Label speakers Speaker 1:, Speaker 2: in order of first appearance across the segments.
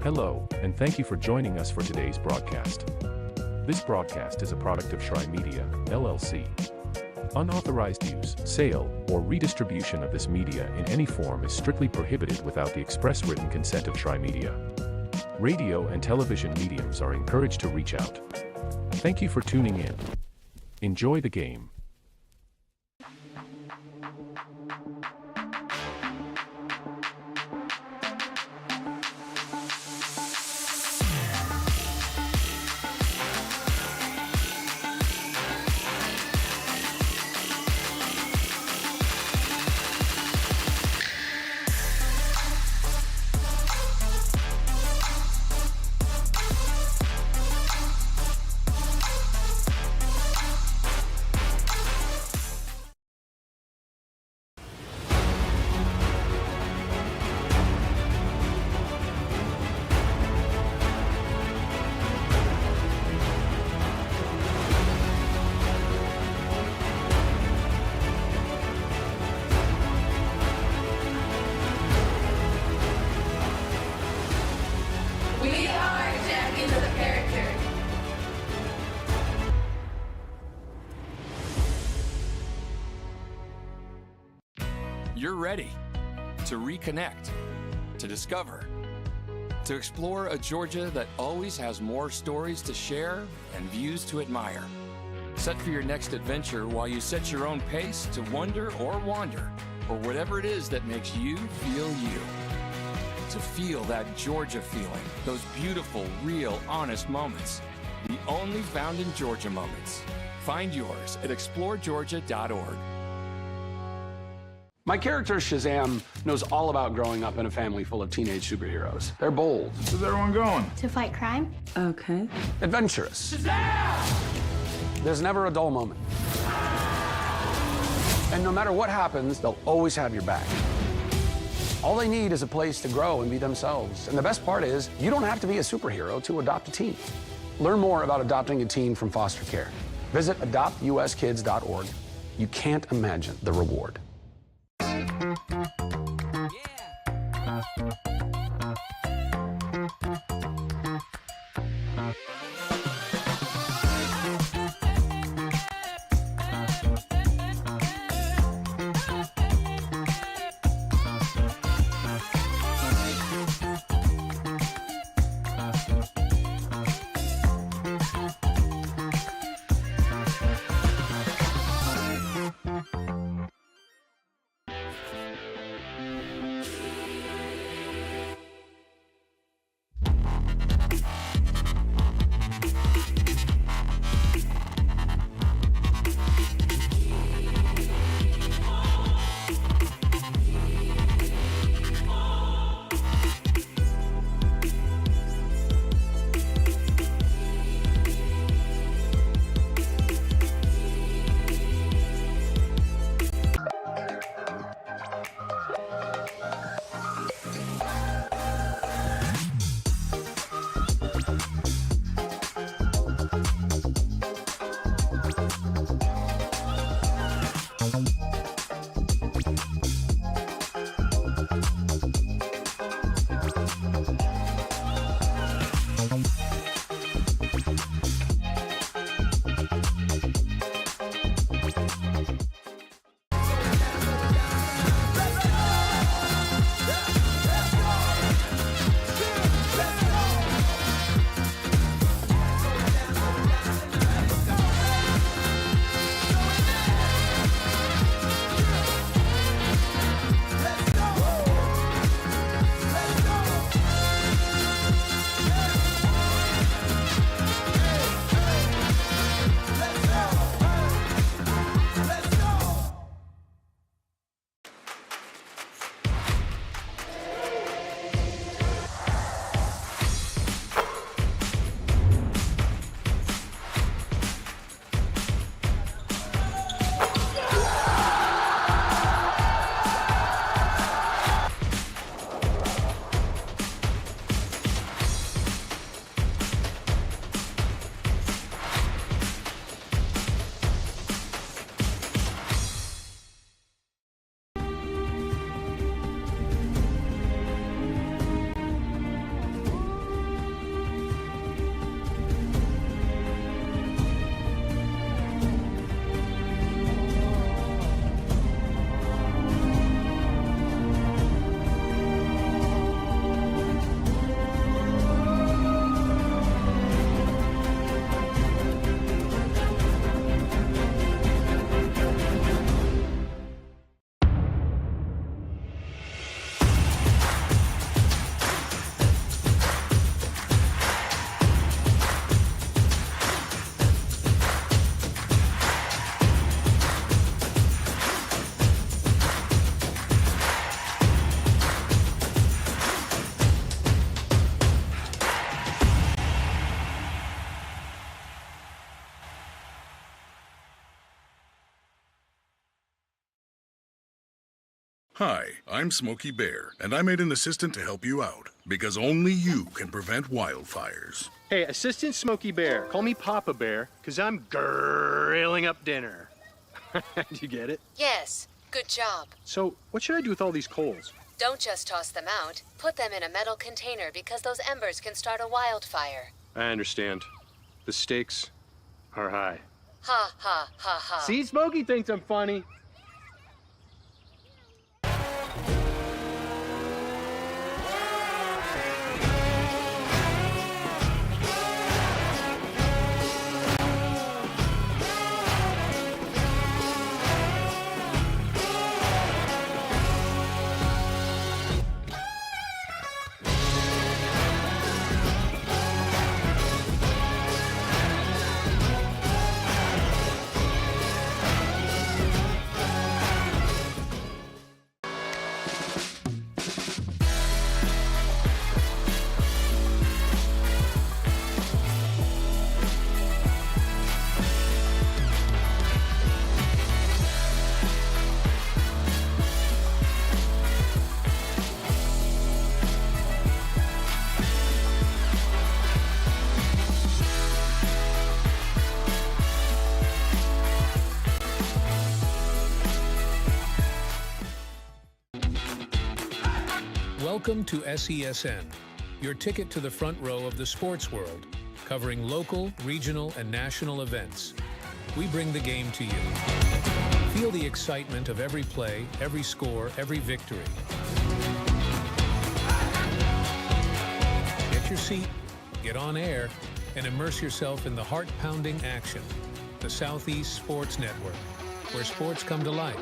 Speaker 1: Hello, and thank you for joining us for today's broadcast. This broadcast is a product of Shry Media, LLC. Unauthorized use, sale, or redistribution of this media in any form is strictly prohibited without the express written consent of Shry Media. Radio and television mediums are encouraged to reach out. Thank you for tuning in. Enjoy the game.
Speaker 2: You're ready to reconnect, to discover, to explore a Georgia that always has more stories to share and views to admire. Set for your next adventure while you set your own pace to wonder or wander, or whatever it is that makes you feel you. To feel that Georgia feeling, those beautiful, real, honest moments. The only found in Georgia moments. Find yours at exploregeorgia.org.
Speaker 3: My character, Shazam, knows all about growing up in a family full of teenage superheroes. They're bold.
Speaker 4: Where's everyone going?
Speaker 5: To fight crime.
Speaker 6: Okay.
Speaker 3: Adventurous. Shazam! There's never a dull moment. And no matter what happens, they'll always have your back. All they need is a place to grow and be themselves. And the best part is, you don't have to be a superhero to adopt a teen. Learn more about adopting a teen from foster care. Visit adoptuskids.org. You can't imagine the reward.
Speaker 4: Hi, I'm Smokey Bear, and I made an assistant to help you out, because only you can prevent wildfires.
Speaker 5: Hey, Assistant Smokey Bear, call me Papa Bear, because I'm grilling up dinner. Do you get it?
Speaker 6: Yes, good job.
Speaker 5: So, what should I do with all these coals?
Speaker 6: Don't just toss them out. Put them in a metal container because those embers can start a wildfire.
Speaker 5: I understand. The stakes are high.
Speaker 6: Ha, ha, ha, ha.
Speaker 5: See, Smokey thinks I'm funny.
Speaker 7: Welcome to SESN, your ticket to the front row of the sports world, covering local, regional, and national events. We bring the game to you. Feel the excitement of every play, every score, every victory. Get your seat, get on air, and immerse yourself in the heart-pounding action. The Southeast Sports Network, where sports come to life.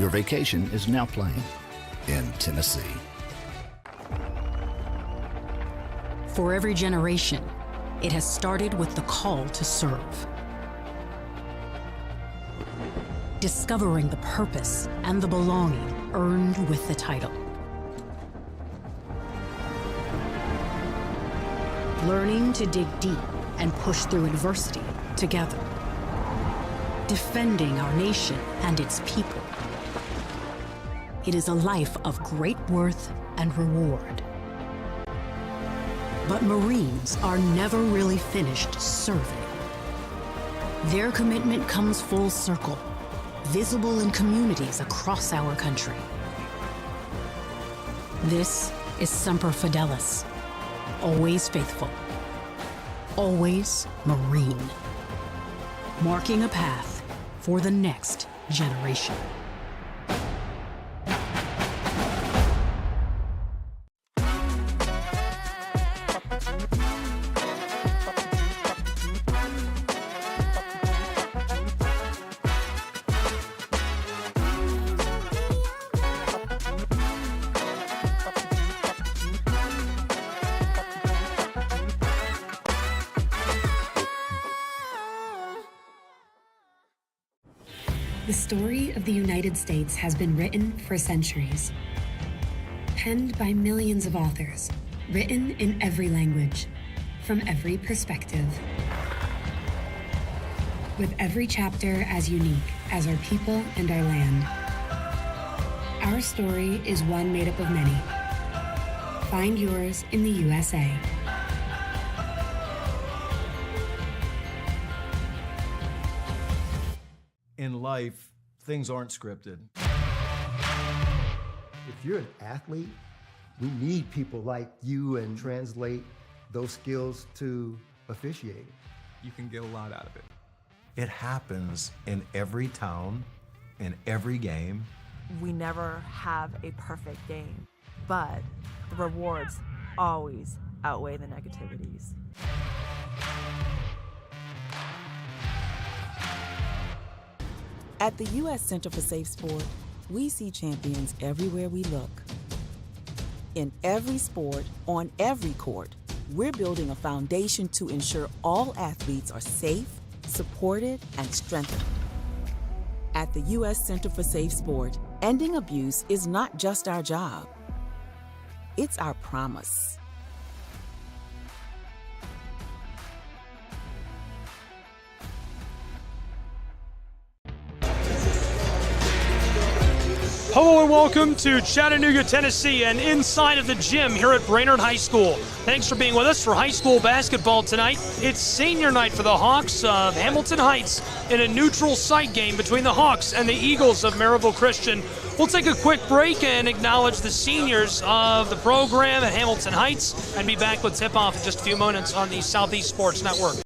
Speaker 8: Your vacation is now playing in Tennessee.
Speaker 9: For every generation, it has started with the call to serve. Discovering the purpose and the belonging earned with the title. Learning to dig deep and push through adversity together. Defending our nation and its people. It is a life of great worth and reward. But Marines are never really finished serving. Their commitment comes full circle, visible in communities across our country. This is Semper Fidelis, always faithful, always Marine, marking a path for the next generation. The story of the United States has been written for centuries. Penned by millions of authors, written in every language, from every perspective. With every chapter as unique as our people and our land. Our story is one made up of many. Find yours in the USA.
Speaker 10: In life, things aren't scripted.
Speaker 11: If you're an athlete, we need people like you and translate those skills to officiating.
Speaker 12: You can get a lot out of it.
Speaker 10: It happens in every town, in every game.
Speaker 13: We never have a perfect game, but the rewards always outweigh the negativities. At the U.S. Center for Safe Sport, we see champions everywhere we look. In every sport, on every court, we're building a foundation to ensure all athletes are safe, supported, and strengthened. At the U.S. Center for Safe Sport, ending abuse is not just our job. It's our promise.
Speaker 14: Hello and welcome to Chattanooga, Tennessee, and inside of the gym here at Brainerd High School. Thanks for being with us for high school basketball tonight. It's senior night for the Hawks of Hamilton Heights in a neutral site game between the Hawks and the Eagles of Maryville Christian. We'll take a quick break and acknowledge the seniors of the program at Hamilton Heights and be back with tip-off in just a few moments on the Southeast Sports Network.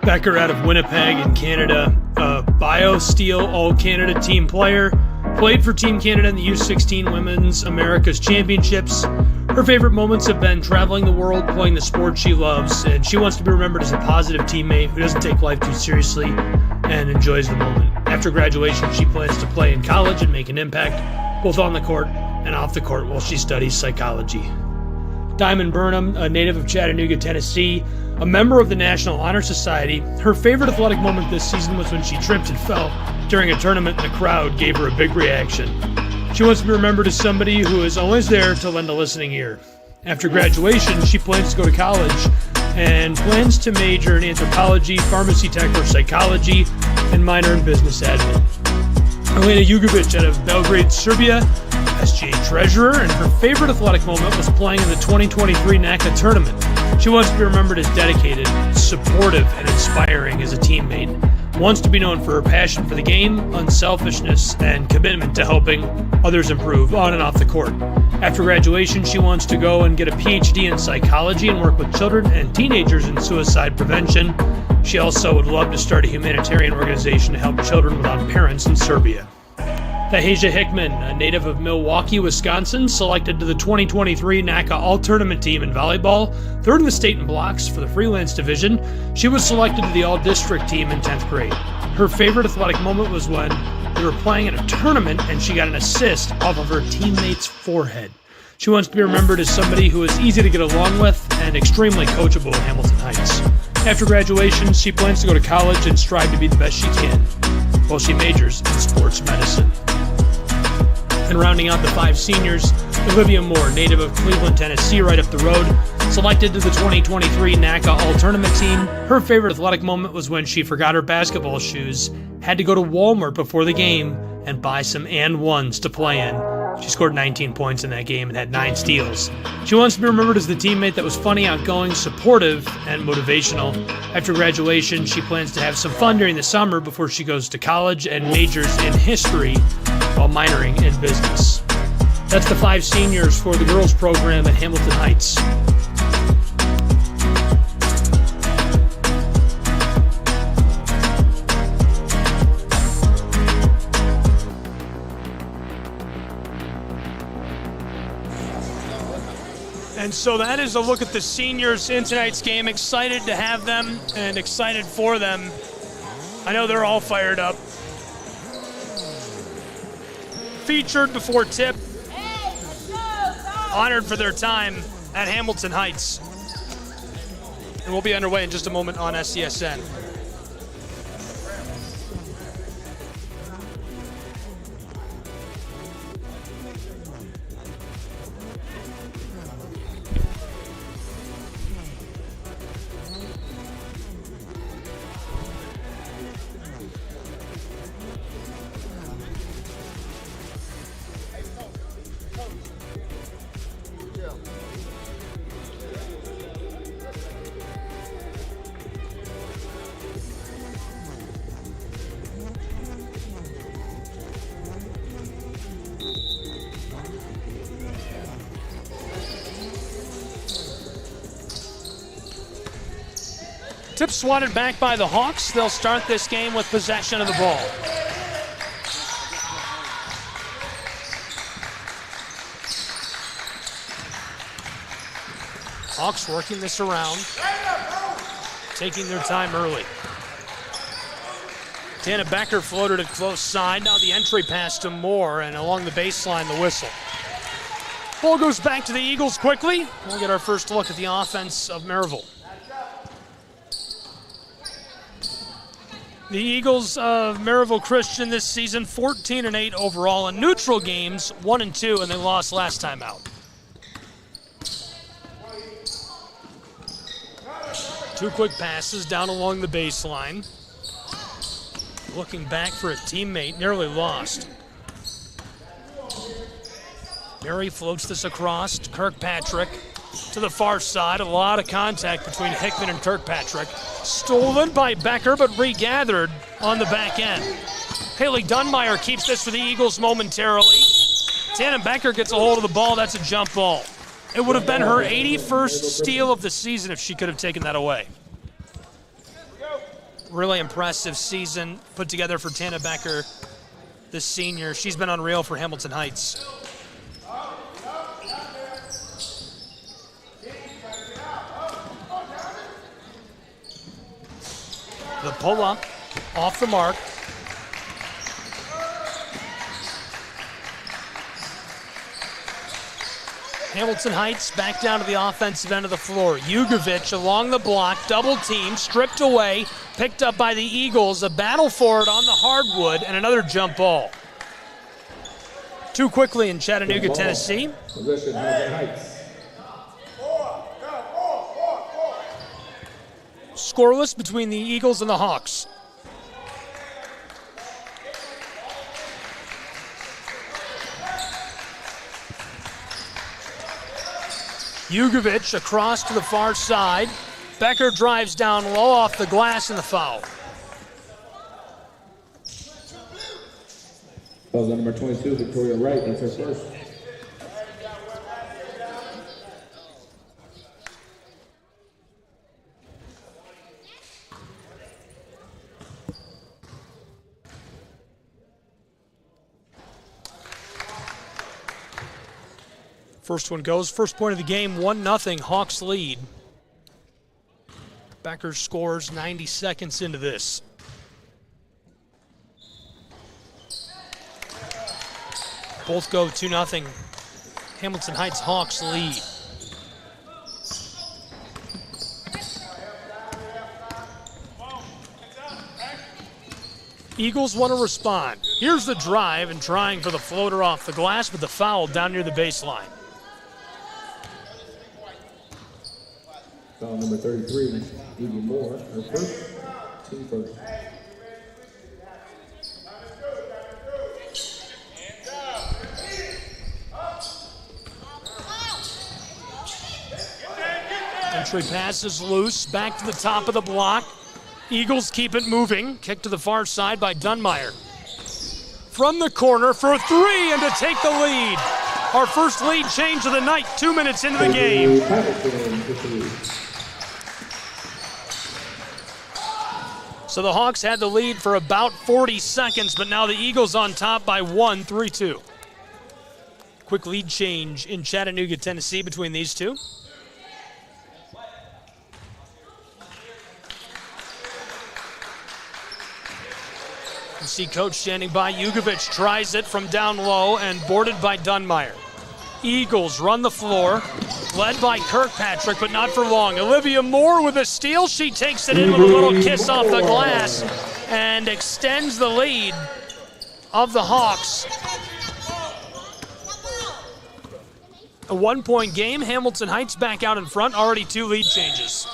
Speaker 14: Becker out of Winnipeg in Canada, a BioSteel All-Canada team player, played for Team Canada in the U16 Women's Americas Championships. Her favorite moments have been traveling the world, playing the sport she loves, and she wants to be remembered as a positive teammate who doesn't take life too seriously and enjoys the moment. After graduation, she plans to play in college and make an impact, both on the court and off the court, while she studies psychology. Diamond Burnham, a native of Chattanooga, Tennessee, a member of the National Honor Society, her favorite athletic moment this season was when she tripped and fell during a tournament and the crowd gave her a big reaction. She wants to be remembered as somebody who is always there to lend a listening ear. After graduation, she plans to go to college and plans to major in anthropology, pharmacy tech, or psychology, and minor in business admin. Elena Jugovic out of Belgrade, Serbia, SGA treasurer, and her favorite athletic moment was playing in the 2023 NACA tournament. She wants to be remembered as dedicated, supportive, and inspiring as a teammate. Wants to be known for her passion for the game, unselfishness, and commitment to helping others improve on and off the court. After graduation, she wants to go and get a PhD in psychology and work with children and teenagers in suicide prevention. She also would love to start a humanitarian organization to help children without parents in Serbia. Taheja Hickman, a native of Milwaukee, Wisconsin, selected to the 2023 NACA All-Tournament team in volleyball, third in the state in blocks for the freelance division. She was selected to the All-District team in 10th grade. Her favorite athletic moment was when they were playing in a tournament and she got an assist off of her teammate's forehead. She wants to be remembered as somebody who is easy to get along with and extremely coachable at Hamilton Heights. After graduation, she plans to go to college and strive to be the best she can, while she majors in sports medicine. And rounding out the five seniors, Olivia Moore, native of Cleveland, Tennessee, right up the road, selected to the 2023 NACA All-Tournament team. Her favorite athletic moment was when she forgot her basketball shoes, had to go to Walmart before the game, and buy some and ones to play in. She scored 19 points in that game and had 9 steals. She wants to be remembered as the teammate that was funny, outgoing, supportive, and motivational. After graduation, she plans to have some fun during the summer before she goes to college and majors in history while minoring in business. That's the 5 seniors for the girls program at Hamilton Heights. And so that is a look at the seniors in tonight's game. Excited to have them and excited for them. I know they're all fired up. Featured before tip. Honored for their time at Hamilton Heights. And we'll be underway in just a moment on SCSN. Tip swatted back by the Hawks. They'll start this game with possession of the ball. Hawks working this around, taking their time early. Tana Becker floated it close side. Now the entry pass to Moore, and along the baseline, the whistle. Ball goes back to the Eagles quickly. We'll get our first look at the offense of Maryville. The Eagles of Maryville Christian this season, 14-8 overall in neutral games, 1-2, and they lost last time out. Two quick passes down along the baseline. Looking back for a teammate, nearly lost. Mary floats this across to Kirkpatrick to the far side. A lot of contact between Hickman and Kirkpatrick. Stolen by Becker, but regathered on the back end. Haley Dunmeyer keeps this for the Eagles momentarily. Tana Becker gets a hold of the ball. That's a jump ball. It would have been her 81st steal of the season if she could have taken that away. Really impressive season put together for Tana Becker, the senior. She's been unreal for Hamilton Heights. The pull-up off the mark. Hamilton Heights back down to the offensive end of the floor. Jugovic along the block, double team, stripped away, picked up by the Eagles. A battle for it on the hardwood, and another jump ball. Too quickly in Chattanooga, Tennessee.
Speaker 15: Possession, Hamilton Heights.
Speaker 14: Scoreless between the Eagles and the Hawks. Jugovic across to the far side. Becker drives down low off the glass and the foul.
Speaker 15: Foul number 22, Victoria Wright, that's her first.
Speaker 14: First one goes. First point of the game, 1-0, Hawks lead. Becker scores 90 seconds into this. Both go 2-0. Hamilton Heights Hawks lead. Eagles want to respond. Here's the drive and trying for the floater off the glass, but the foul down near the baseline.
Speaker 15: Foul number 33, Evie Moore, her first, team first.
Speaker 14: Entry pass is loose, back to the top of the block. Eagles keep it moving. Kick to the far side by Dunmeyer. From the corner for a three and to take the lead. Our first lead change of the night, 2 minutes into the game. So the Hawks had the lead for about 40 seconds, but now the Eagles on top by 1, 3-2. Quick lead change in Chattanooga, Tennessee between these two. You see coach standing by. Jugovic tries it from down low and boarded by Dunmeyer. Eagles run the floor, led by Kirkpatrick, but not for long. Olivia Moore with a steal. She takes it in with a little kiss off the glass and extends the lead of the Hawks. A 1-point game. Hamilton Heights back out in front. Already 2 lead changes.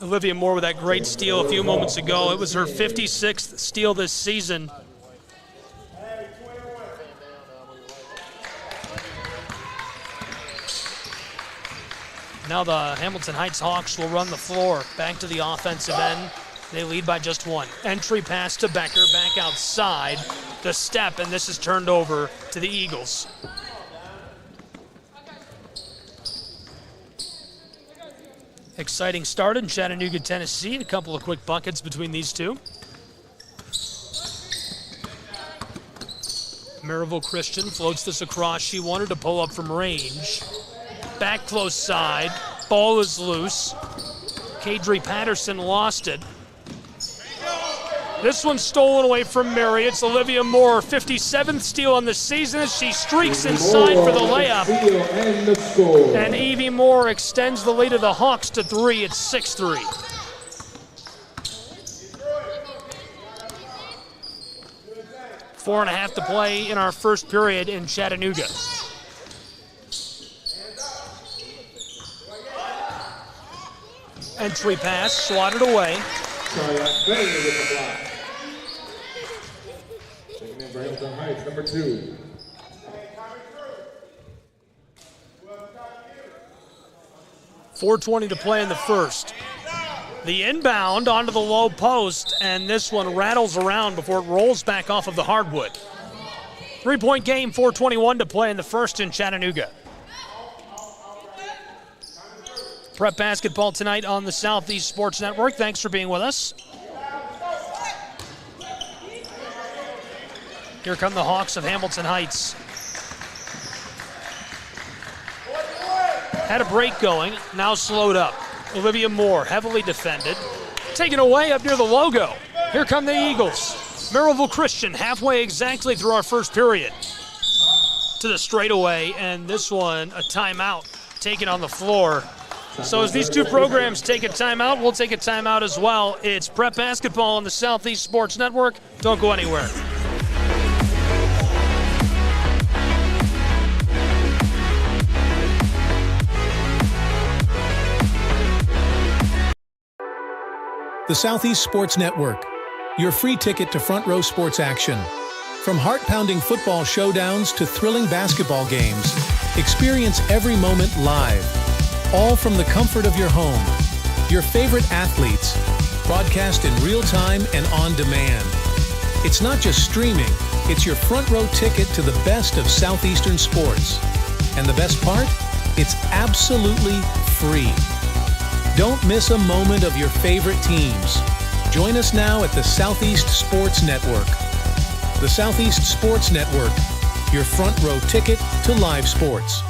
Speaker 14: Olivia Moore with that great steal a few moments ago. It was her 56th steal this season. Now the Hamilton Heights Hawks will run the floor. Back to the offensive end. They lead by just 1. Entry pass to Becker, back outside. The step, and this is turned over to the Eagles. Exciting start in Chattanooga, Tennessee. A couple of quick buckets between these two. Maryville Christian floats this across. She wanted to pull up from range. Back close side. Ball is loose. Kadri Patterson lost it. This one's stolen away from Mary. It's Olivia Moore, 57th steal on the season as she streaks inside for the layup. And Evie Moore extends the lead of the Hawks to 3. It's 6-3. Four and a half to play in our first period in Chattanooga. Entry pass, swatted away.
Speaker 15: Hamilton Heights, number 2.
Speaker 14: .420 to play in the first. The inbound onto the low post, and this one rattles around before it rolls back off of the hardwood. 3-point game, 4:21 to play in the first in Chattanooga. Prep basketball tonight on the Southeast Sports Network. Thanks for being with us. Here come the Hawks of Hamilton Heights. Had a break going, now slowed up. Olivia Moore, heavily defended. Taken away up near the logo. Here come the Eagles. Maryville Christian, halfway exactly through our first period. To the straightaway, and this one, a timeout taken on the floor. So as these two programs take a timeout, we'll take a timeout as well. It's Prep Basketball on the Southeast Sports Network. Don't go anywhere.
Speaker 7: The Southeast Sports Network, your free ticket to front row sports action. From heart-pounding football showdowns to thrilling basketball games, experience every moment live, all from the comfort of your home. Your favorite athletes, broadcast in real time and on demand. It's not just streaming, it's your front row ticket to the best of Southeastern sports. And the best part? It's absolutely free. Don't miss a moment of your favorite teams. Join us now at the Southeast Sports Network. The Southeast Sports Network, your front row ticket to live sports.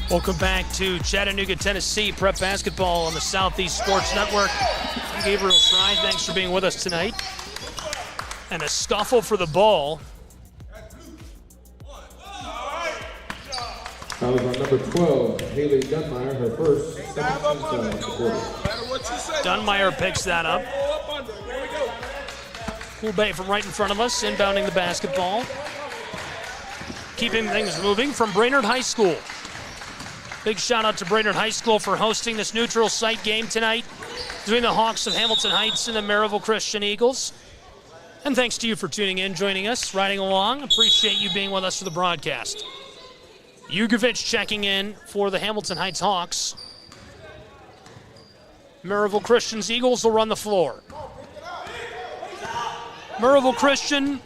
Speaker 14: Welcome back to Chattanooga, Tennessee. Prep basketball on the Southeast Sports Network. I'm Gabriel Fry. Thanks for being with us tonight. And a scuffle for the ball.
Speaker 15: Foul is on number 12, Haley Dunmeyer, her first, 17 foul of the quarter.
Speaker 14: Dunmeyer picks that up. Cool Bay from right in front of us, inbounding the basketball. Keeping things moving from Brainerd High School. Big shout out to Brainerd High School for hosting this neutral site game tonight between the Hawks of Hamilton Heights and the Maryville Christian Eagles. And thanks to you for tuning in, joining us, riding along. Appreciate you being with us for the broadcast. Jugovic checking in for the Hamilton Heights Hawks. Maryville Christian's Eagles will run the floor. Maryville Christian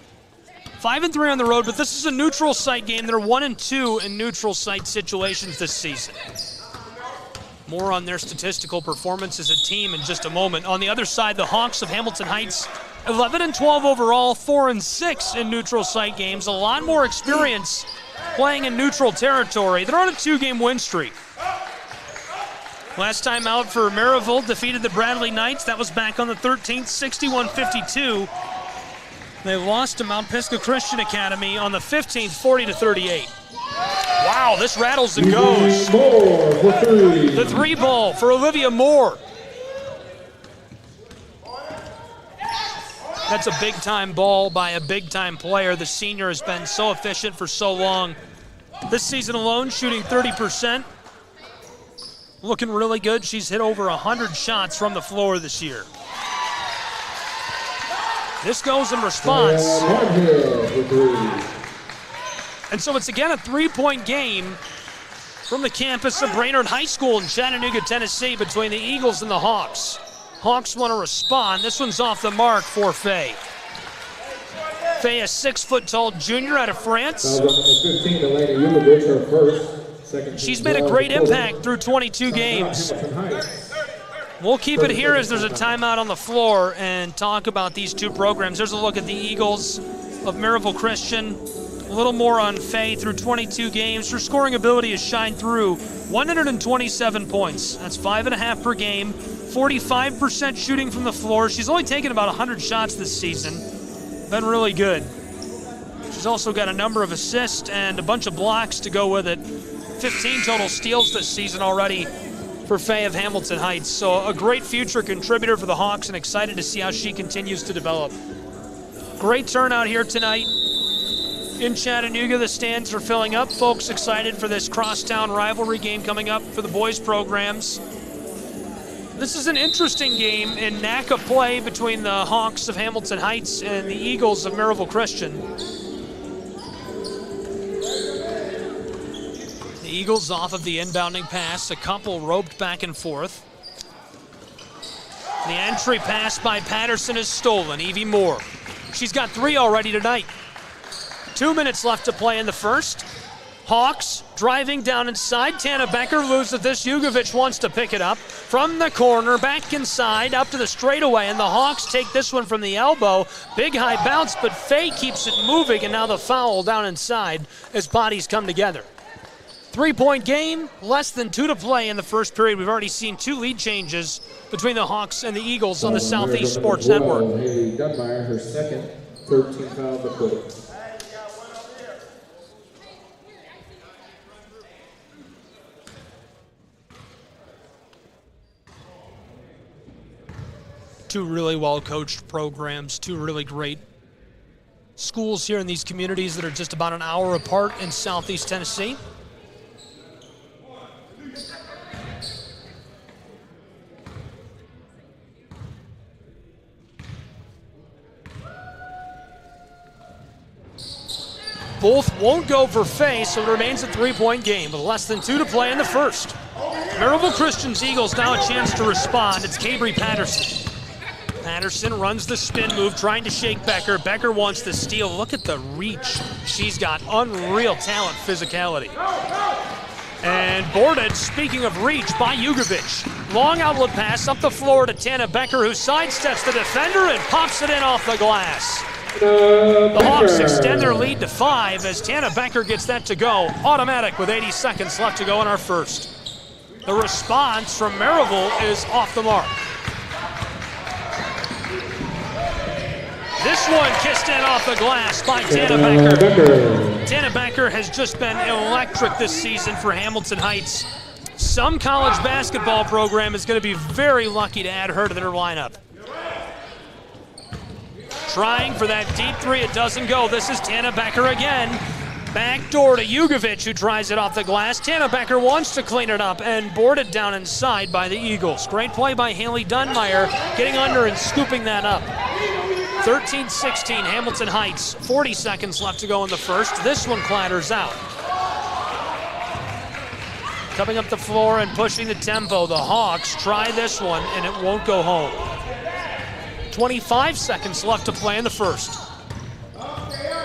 Speaker 14: 5-3 on the road, but this is a neutral site game. They're 1-2 in neutral site situations this season. More on their statistical performance as a team in just a moment. On the other side, the Hawks of Hamilton Heights, 11-12 overall, 4-6 in neutral site games. A lot more experience playing in neutral territory. They're on a 2-game win streak. Last time out for Maryville, defeated the Bradley Knights. That was back on the 13th, 61-52. They lost to Mount Pisgah Christian Academy on the 15th, 40-38. Wow, this rattles and goes. The 3 ball for Olivia Moore. That's a big-time ball by a big-time player. The senior has been so efficient for so long. This season alone, shooting 30%. Looking really good. She's hit over 100 shots from the floor this year. This goes in response. And so it's again a 3-point game from the campus of Brainerd High School in Chattanooga, Tennessee, between the Eagles and the Hawks. Hawks want to respond. This one's off the mark for Faye. Faye, a 6-foot-tall junior out of France. She's made a great impact through 22 games. We'll keep it here as there's a timeout on the floor and talk about these two programs. There's a look at the Eagles of Maryville Christian. A little more on Faye through 22 games. Her scoring ability has shined through. 127 points. That's 5.5 per game. 45% shooting from the floor. She's only taken about 100 shots this season. Been really good. She's also got a number of assists and a bunch of blocks to go with it. 15 total steals this season already for Faye of Hamilton Heights. So a great future contributor for the Hawks, and excited to see how she continues to develop. Great turnout here tonight in Chattanooga. The stands are filling up. Folks excited for this crosstown rivalry game coming up for the boys programs. This is an interesting game in NACA play between the Hawks of Hamilton Heights and the Eagles of Maryville Christian. The Eagles off of the inbounding pass, a couple roped back and forth. The entry pass by Patterson is stolen. Evie Moore. She's got 3 already tonight. 2 minutes left to play in the first. Hawks driving down inside. Tana Becker loses this. Jugovic wants to pick it up from the corner, back inside, up to the straightaway, and the Hawks take this one from the elbow. Big high bounce, but Faye keeps it moving, and now the foul down inside as bodies come together. 3-point game, less than 2 to play in the first period. We've already seen 2 lead changes between the Hawks and the Eagles on the Southeast Sports Network.
Speaker 15: Haley Dunmeyer, her second, 13 foul to quit.
Speaker 14: Two really well-coached programs, 2 really great schools here in these communities that are just about an hour apart in Southeast Tennessee. Both won't go for Faye, so it remains a 3-point game with less than 2 to play in the first. Maryville Christian's Eagles now a chance to respond. It's Cabry Patterson. Patterson runs the spin move, trying to shake Becker. Becker wants the steal. Look at the reach. She's got unreal talent, physicality. And boarded, speaking of reach, by Jugovic. Long outlet pass up the floor to Tana Becker, who sidesteps the defender and pops it in off the glass. The Hawks extend their lead to 5 as Tana Becker gets that to go. Automatic with 80 seconds left to go in our first. The response from Maryville is off the mark. This one kissed in off the glass by Tana Becker. Tana Becker has just been electric this season for Hamilton Heights. Some college basketball program is going to be very lucky to add her to their lineup. Trying for that deep 3, it doesn't go. This is Tana Becker again. Back door to Jugovic, who tries it off the glass. Tana Becker wants to clean it up and boarded down inside by the Eagles. Great play by Haley Dunmeyer, getting under and scooping that up. 13-16, Hamilton Heights. 40 seconds left to go in the first. This one clatters out. Coming up the floor and pushing the tempo. The Hawks try this one, and it won't go home. 25 seconds left to play in the first.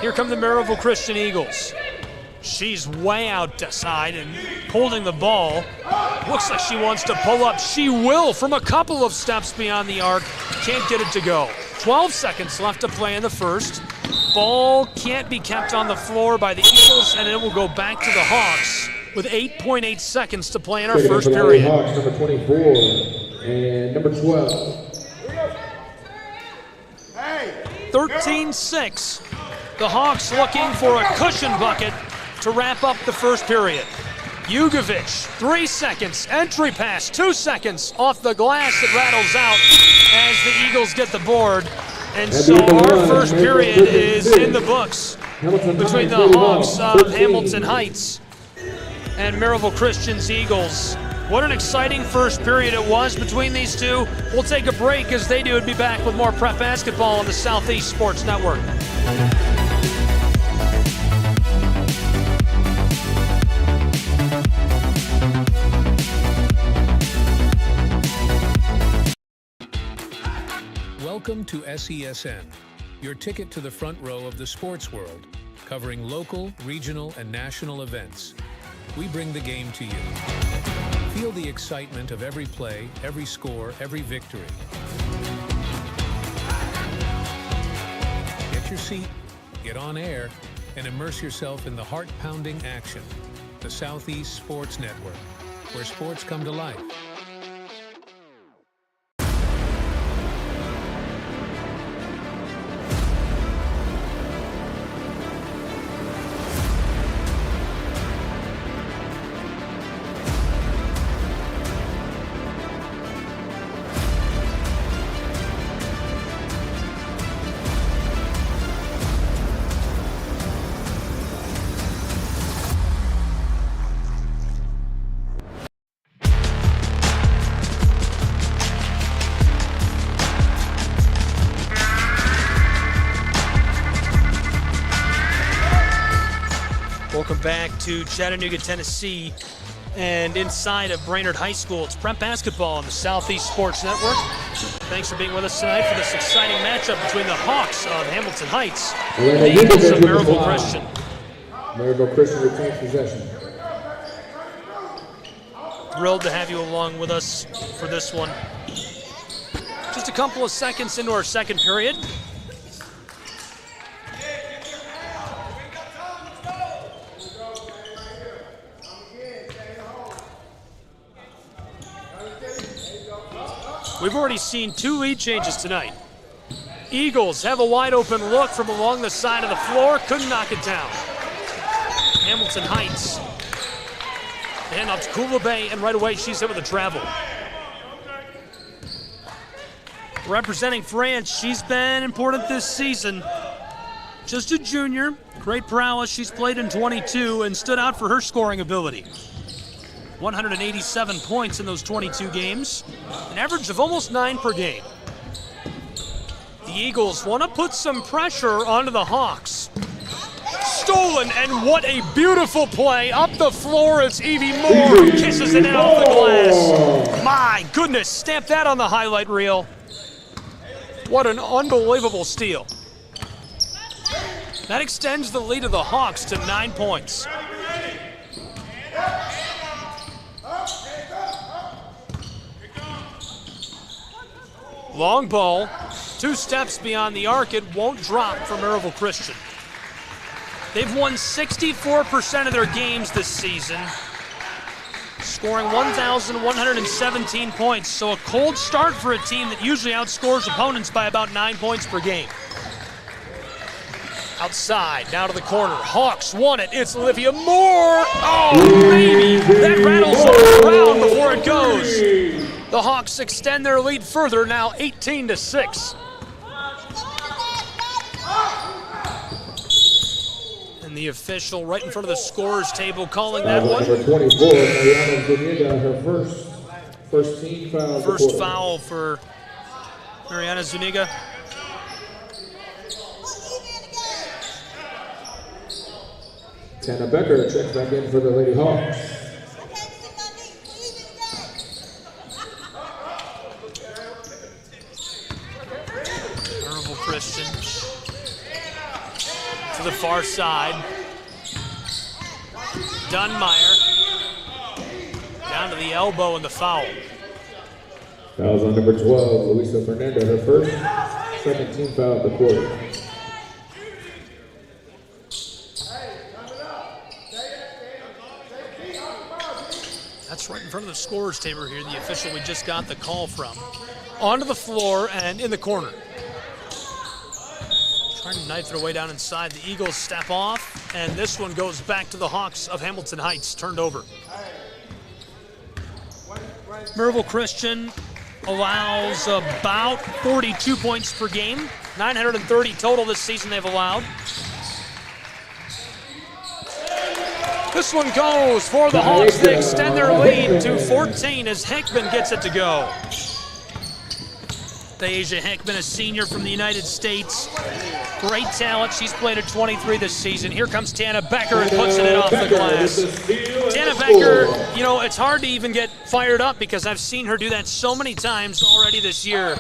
Speaker 14: Here come the Maryville Christian Eagles. She's way outside and holding the ball. Looks like she wants to pull up. She will from a couple of steps beyond the arc. Can't get it to go. 12 seconds left to play in the first. Ball can't be kept on the floor by the Eagles, and it will go back to the Hawks with 8.8 seconds to play in our first period.
Speaker 15: Hawks, number 24 and number 12.
Speaker 14: 13-6. The Hawks looking for a cushion bucket to wrap up the first period. Jugovic, 3 seconds. Entry pass, 2 seconds. Off the glass, it rattles out as the Eagles get the board. And so our first period is in the books between the Hawks of Hamilton Heights and Maryville Christian's Eagles. What an exciting first period it was between these two. We'll take a break as they do and be back with more prep basketball on the Southeast Sports Network.
Speaker 7: Welcome to SESN, your ticket to the front row of the sports world, covering local, regional, and national events. We bring the game to you. Feel the excitement of every play, every score, every victory. Get your seat, get on air, and immerse yourself in the heart-pounding action. The Southeast Sports Network, where sports come to life.
Speaker 14: Welcome back to Chattanooga, Tennessee, and inside of Brainerd High School. It's prep basketball on the Southeast Sports Network. Thanks for being with us tonight for this exciting matchup between the Hawks of Hamilton Heights and the Eagles of Maryville Christian.
Speaker 15: Maryville Christian retains possession.
Speaker 14: Thrilled to have you along with us for this one. Just a couple of seconds into our second period. We've already seen 2 lead changes tonight. Eagles have a wide open look from along the side of the floor, couldn't knock it down. Hamilton Heights. Hand off to Kula Bay, and right away she's hit with a travel. Representing France, she's been important this season. Just a junior, great prowess. She's played in 22 and stood out for her scoring ability. 187 points in those 22 games, an average of almost 9 per game. The Eagles want to put some pressure onto the Hawks. Stolen, and what a beautiful play. Up the floor, it's Evie Moore who kisses it in off the glass. My goodness, stamp that on the highlight reel. What an unbelievable steal. That extends the lead of the Hawks to 9 points. Long ball, 2 steps beyond the arc. It won't drop for Maryville Christian. They've won 64% of their games this season, scoring 1,117 points. So a cold start for a team that usually outscores opponents by about 9 points per game. Outside, now to the corner. Hawks want it. It's Olivia Moore. Oh, baby. That rattles off the ground before it goes. The Hawks extend their lead further, now 18-6. And the official right in front of the scorer's table calling that one.
Speaker 15: Number 24, Mariana Zuniga, her first team foul.
Speaker 14: First foul for Mariana Zuniga.
Speaker 15: Tana Becker checks back in for the Lady Hawks.
Speaker 14: Maryville Christian to the far side. Dunmeyer down to the elbow and the foul.
Speaker 15: Fouls on number 12, Luisa Fernandez, her first, second team foul of the quarter.
Speaker 14: That's right in front of the scorer's table here, the official we just got the call from. Onto the floor and in the corner. Trying to knife their way down inside. The Eagles step off, and this one goes back to the Hawks of Hamilton Heights, turned over. Maryville Christian allows about 42 points per game. 930 total this season they've allowed. This one goes for the Hawks. They extend their lead to 14 as Hickman gets it to go. Thasia Hickman, a senior from the United States. Great talent. She's played at 23 this season. Here comes Tana Becker and puts it in off the glass. Tana Becker, you know, it's hard to even get fired up because I've seen her do that so many times already this year.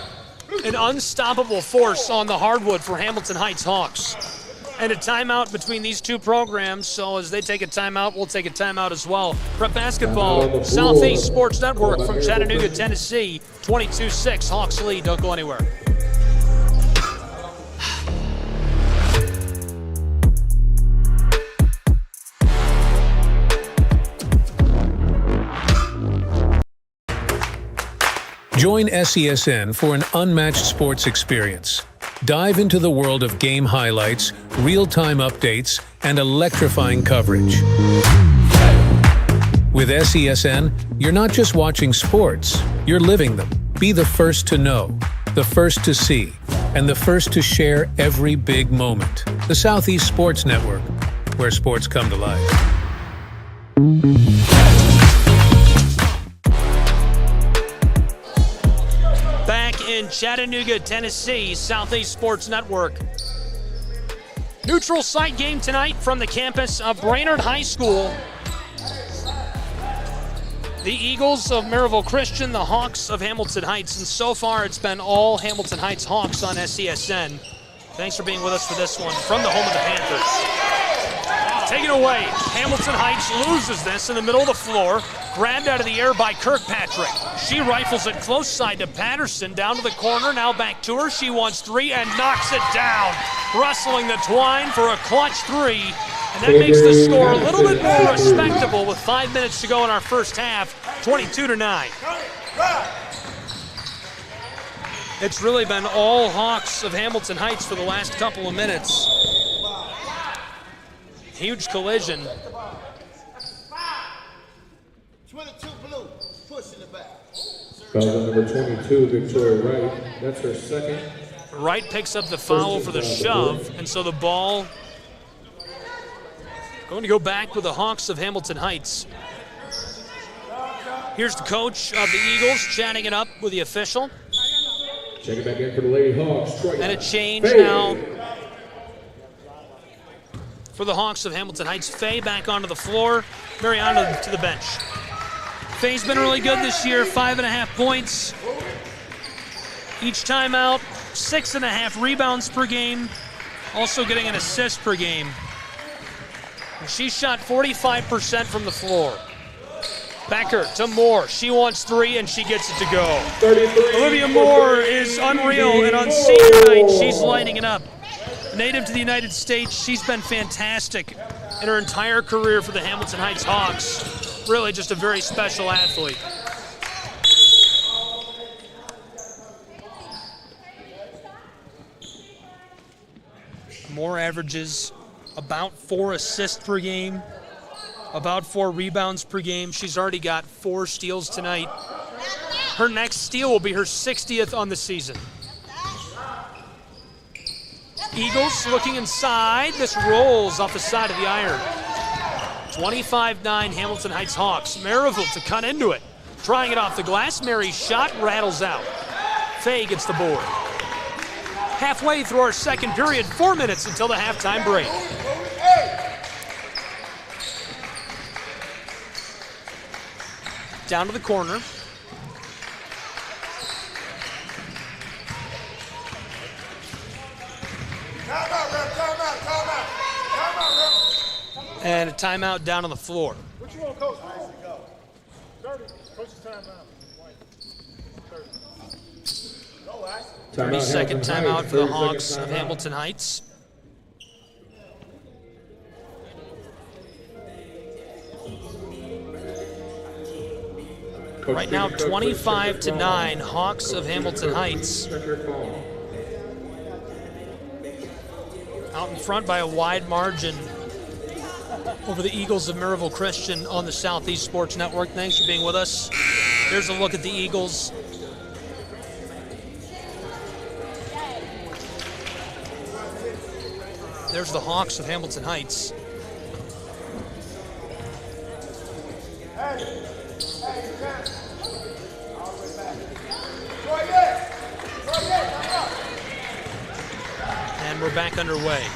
Speaker 14: An unstoppable force on the hardwood for Hamilton Heights Hawks. And a timeout between these two programs, so as they take a timeout, we'll take a timeout as well. Prep Basketball, Southeast Sports Network from Chattanooga, Tennessee, 22-6, Hawks lead, don't go anywhere.
Speaker 7: Join SESN for an unmatched sports experience. Dive into the world of game highlights, real-time updates, and electrifying coverage. With SESN, you're not just watching sports, you're living them. Be the first to know, the first to see, and the first to share every big moment. The Southeast Sports Network, where sports come to life.
Speaker 14: Back in Chattanooga, Tennessee, Southeast Sports Network. Neutral site game tonight from the campus of Brainerd High School. The Eagles of Maryville Christian, the Hawks of Hamilton Heights, and so far it's been all Hamilton Heights Hawks on SESN. Thanks for being with us for this one from the home of the Panthers. Taken away, Hamilton Heights loses this in the middle of the floor, grabbed out of the air by Kirkpatrick. She rifles it close side to Patterson, down to the corner, now back to her. She wants three and knocks it down, rustling the twine for a clutch three. And that makes the score a little bit more respectable with 5 minutes to go in our first half, 22-9. It's really been all Hawks of Hamilton Heights for the last couple of minutes. Huge collision.
Speaker 15: 22 blue, push in the back. Foul on number 22, Victoria Wright. That's her second.
Speaker 14: Wright picks up the foul for the shove, and so the ball going to go back with the Hawks of Hamilton Heights. Here's the coach of the Eagles chatting it up with the official.
Speaker 15: Check it back in for the Lady Hawks.
Speaker 14: And a change now for the Hawks of Hamilton Heights. Faye back onto the floor, Mariano to the bench. Faye's been really good this year, 5.5 points. Each timeout, 6.5 rebounds per game, also getting an assist per game. And she shot 45% from the floor. Becker to Moore. She wants three, and she gets it to go. Olivia Moore is unreal, and on senior night, she's lighting it up. Native to the United States, she's been fantastic in her entire career for the Hamilton Heights Hawks. Really just a very special athlete. Moore averages about 4 assists per game, about 4 rebounds per game. She's already got 4 steals tonight. Her next steal will be her 60th on the season. Eagles looking inside. This rolls off the side of the iron. 25-9 Hamilton Heights Hawks. Maryville to cut into it. Trying it off the glass. Mary's shot rattles out. Faye gets the board. Halfway through our second period, 4 minutes until the halftime break. Down to the corner. And a timeout down on the floor.
Speaker 15: What you want, Coach? 30. Coach's timeout.
Speaker 14: 30-second timeout for the Hawks of Hamilton Heights. Right now, 25-9, Hawks of Hamilton Heights. Out in front by a wide margin over the Eagles of Maryville Christian on the Southeast Sports Network. Thanks for being with us. Here's a look at the Eagles. There's the Hawks of Hamilton Heights. And we're back underway.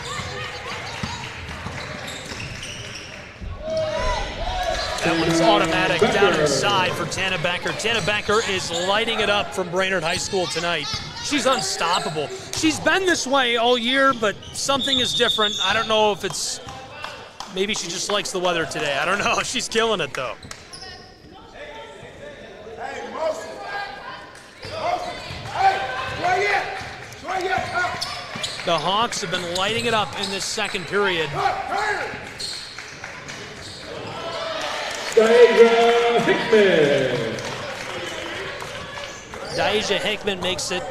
Speaker 14: That one's automatic down inside for Tana Becker. Tana Becker is lighting it up from Brainerd High School tonight. She's unstoppable. She's been this way all year, but something is different. I don't know if it's, maybe she just likes the weather today. I don't know. She's killing it, though. The Hawks have been lighting it up in this second period. Daisha Hickman makes it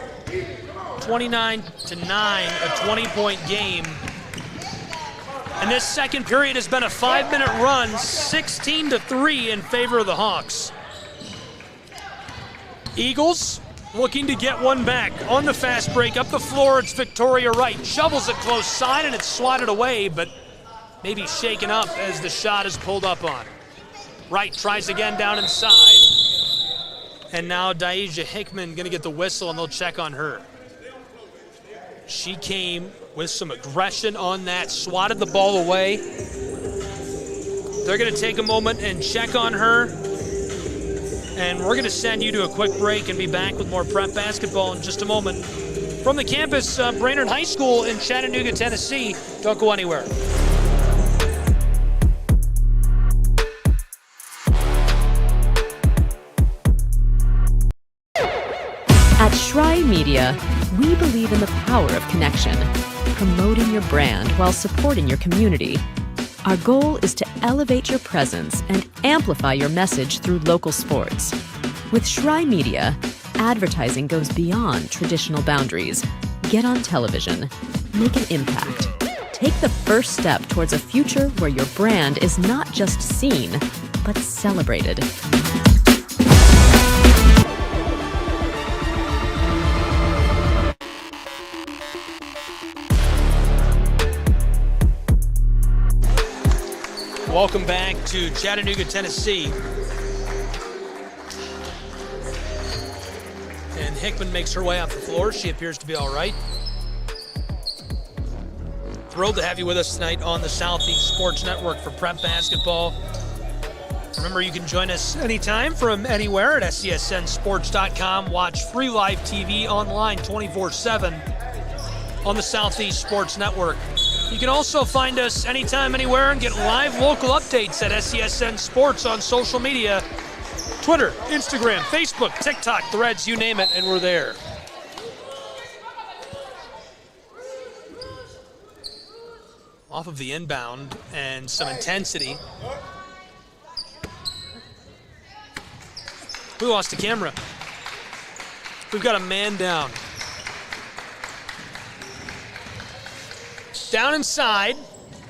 Speaker 14: 29-9, a 20-point game. And this second period has been a 5-minute run, 16-3 in favor of the Hawks. Eagles looking to get one back on the fast break. Up the floor, it's Victoria Wright. Shovels it close side, and it's swatted away, but maybe shaken up as the shot is pulled up on. Wright tries again down inside. And now Daisha Hickman going to get the whistle, and they'll check on her. She came with some aggression on that, swatted the ball away. They're going to take a moment and check on her. And we're going to send you to a quick break and be back with more prep basketball in just a moment. From the campus of Brainerd High School in Chattanooga, Tennessee. Don't go anywhere.
Speaker 16: At Shry Media, we believe in the power of connection, promoting your brand while supporting your community. Our goal is to elevate your presence and amplify your message through local sports. With Shry Media, advertising goes beyond traditional boundaries. Get on television, make an impact. Take the first step towards a future where your brand is not just seen, but celebrated.
Speaker 14: Welcome back to Chattanooga, Tennessee. And Hickman makes her way off the floor. She appears to be all right. Thrilled to have you with us tonight on the Southeast Sports Network for prep basketball. Remember, you can join us anytime from anywhere at SCSNSports.com. Watch free live TV online 24/7 on the Southeast Sports Network. You can also find us anytime, anywhere, and get live local updates at SCSN Sports on social media. Twitter, Instagram, Facebook, TikTok, Threads, you name it, and we're there. Off of the inbound and some intensity. We lost the camera. We've got a man down. Down inside,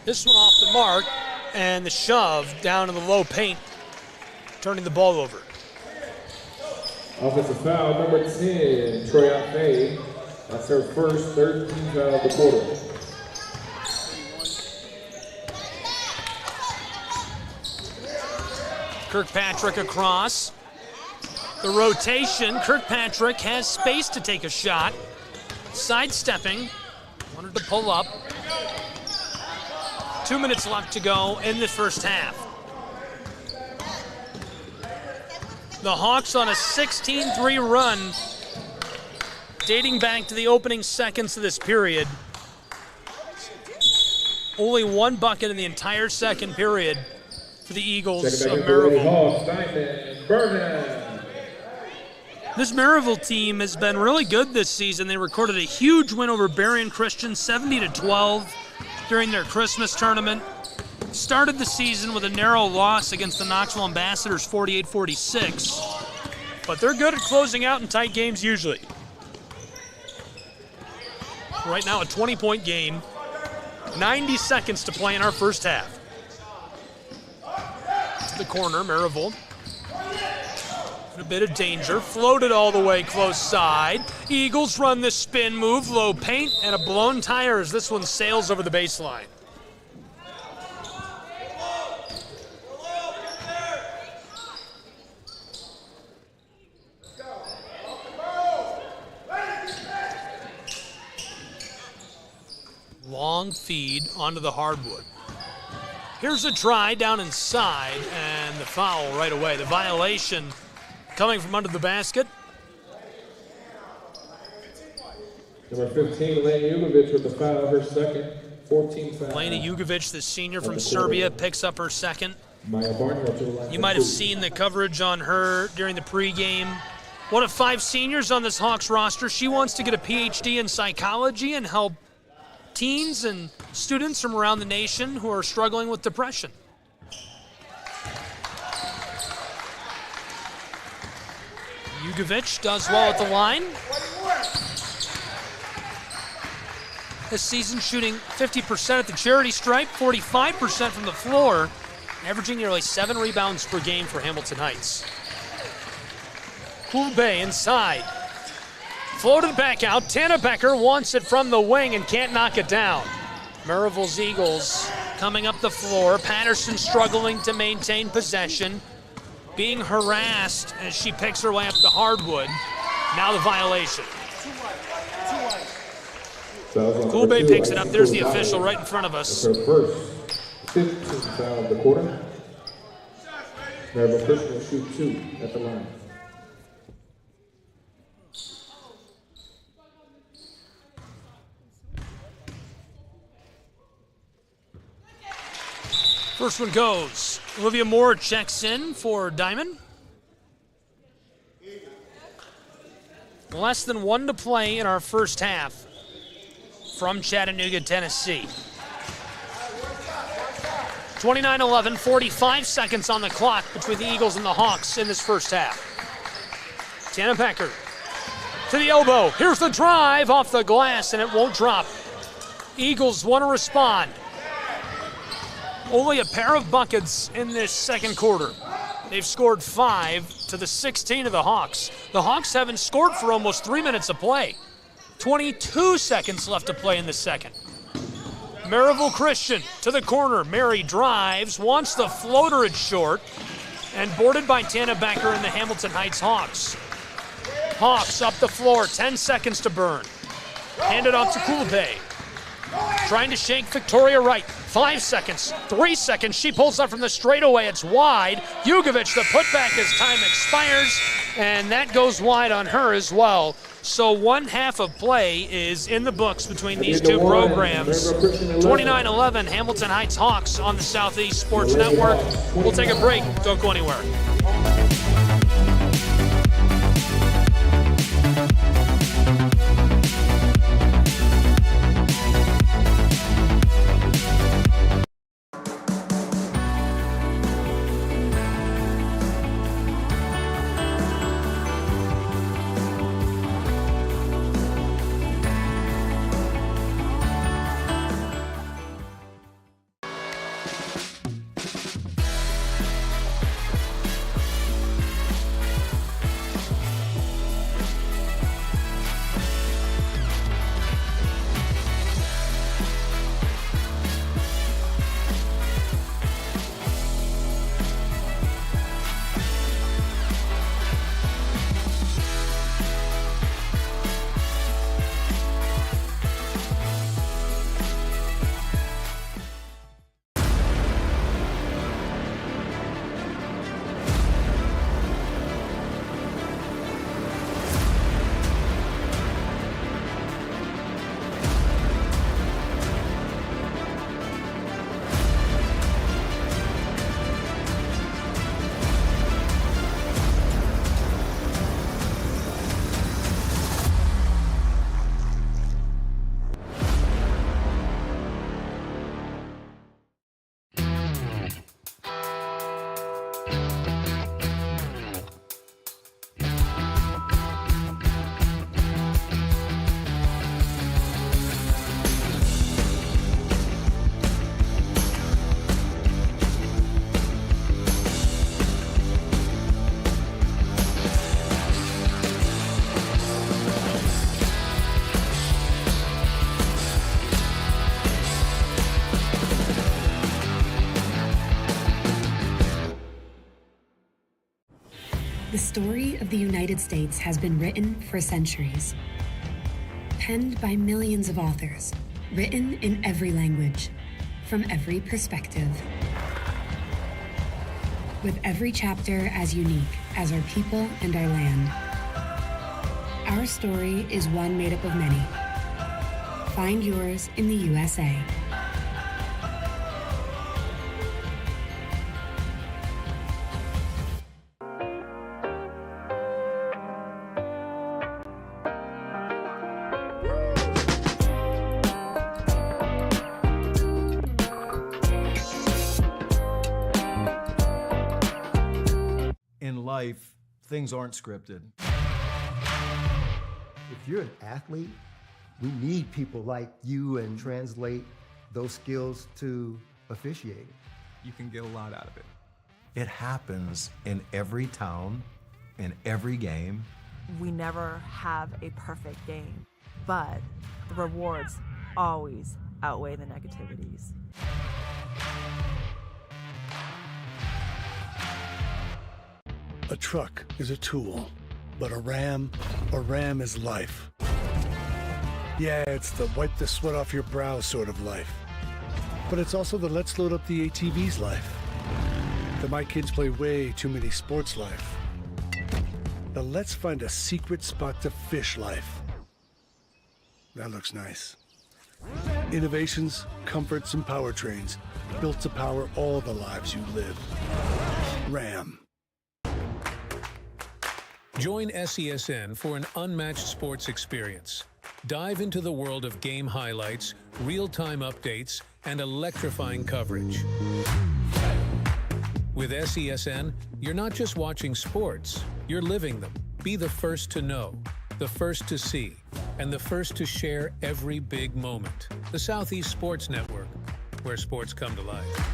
Speaker 14: this one off the mark, and the shove down in the low paint, turning the ball over.
Speaker 17: Offensive foul, number 10, Troy May. That's her first, third team foul of the quarter.
Speaker 14: Kirkpatrick across. The rotation, Kirkpatrick has space to take a shot. Sidestepping, wanted to pull up. 2 minutes left to go in the first half. The Hawks on a 16-3 run, dating back to the opening seconds of this period. Only one bucket in the entire second period for the Eagles of Maryville. This Maryville team has been really good this season. They recorded a huge win over Berrien Christian, 70-12, during their Christmas tournament. Started the season with a narrow loss against the Knoxville Ambassadors, 48-46. But they're good at closing out in tight games usually. Right now, a 20-point game. 90 seconds to play in our first half. To the corner, Maryville. In a bit of danger. Floated all the way close side. Eagles run the spin move. Low paint and a blown tire as this one sails over the baseline. Long feed onto the hardwood. Here's a try down inside, and the foul right away. The violation coming from under the basket.
Speaker 17: Number 15, Lena Jugovic with the foul, her second, 14 foul.
Speaker 14: Lena Jugovic, the senior from Serbia, picks up her second. You might have seen the coverage on her during the pregame. One of 5 seniors on this Hawks roster. She wants to get a PhD in psychology and help teens and students from around the nation who are struggling with depression. Jugovic does well at the line. This season shooting 50% at the charity stripe, 45% from the floor, averaging nearly 7 rebounds per game for Hamilton Heights. Kulbe inside. Floated back out. Tana Becker wants it from the wing and can't knock it down. Maryville's Eagles coming up the floor. Patterson struggling to maintain possession. Being harassed as she picks her way up the hardwood. Now the violation. Kulbe picks it up. There's the official right in front of us.
Speaker 17: Her first 15th foul of the quarter. Maryville Christian will shoot 2 at the line.
Speaker 14: First one goes. Olivia Moore checks in for Diamond. Less than 1 to play in our first half from Chattanooga, Tennessee. 29-11, 45 seconds on the clock between the Eagles and the Hawks in this first half. Tana Becker to the elbow. Here's the drive off the glass, and it won't drop. Eagles want to respond. Only a pair of buckets in this second quarter. They've scored 5 to the 16 of the Hawks. The Hawks haven't scored for almost 3 minutes of play. 22 seconds left to play in the second. Maryville Christian to the corner. Mary drives, wants the floater, it's short, and boarded by Tana Becker and the Hamilton Heights Hawks. Hawks up the floor, 10 seconds to burn. Hand it off to Kulbe. Trying to shake Victoria Wright. 5 seconds, 3 seconds. She pulls up from the straightaway. It's wide. Jugovic, the putback as time expires, and that goes wide on her as well. So 1 half of play is in the books between these two programs. 29-11, Hamilton Heights Hawks on the Southeast Sports Network. We'll take a break. Don't go anywhere.
Speaker 9: The story of the United States has been written for centuries. Penned by millions of authors, written in every language, from every perspective. With every chapter as unique as our people and our land. Our story is one made up of many. Find yours in the USA.
Speaker 10: In life, things aren't scripted.
Speaker 11: If you're an athlete, we need people like you and translate those skills to officiating.
Speaker 12: You can get a lot out of it.
Speaker 10: It happens in every town, in every game.
Speaker 18: We never have a perfect game, but the rewards always outweigh the negativities.
Speaker 19: A truck is a tool, but a ram is life. Yeah, it's the wipe the sweat off your brow sort of life. But it's also the let's load up the ATV's life. The my kids play way too many sports life. The let's find a secret spot to fish life. That looks nice. Innovations, comforts, and powertrains built to power all the lives you live. Ram.
Speaker 7: Join SESN for an unmatched sports experience. Dive into the world of game highlights, real-time updates, and electrifying coverage. With SESN, you're not just watching sports, you're living them. Be the first to know, the first to see, and the first to share every big moment. The Southeast Sports Network, where sports come to life.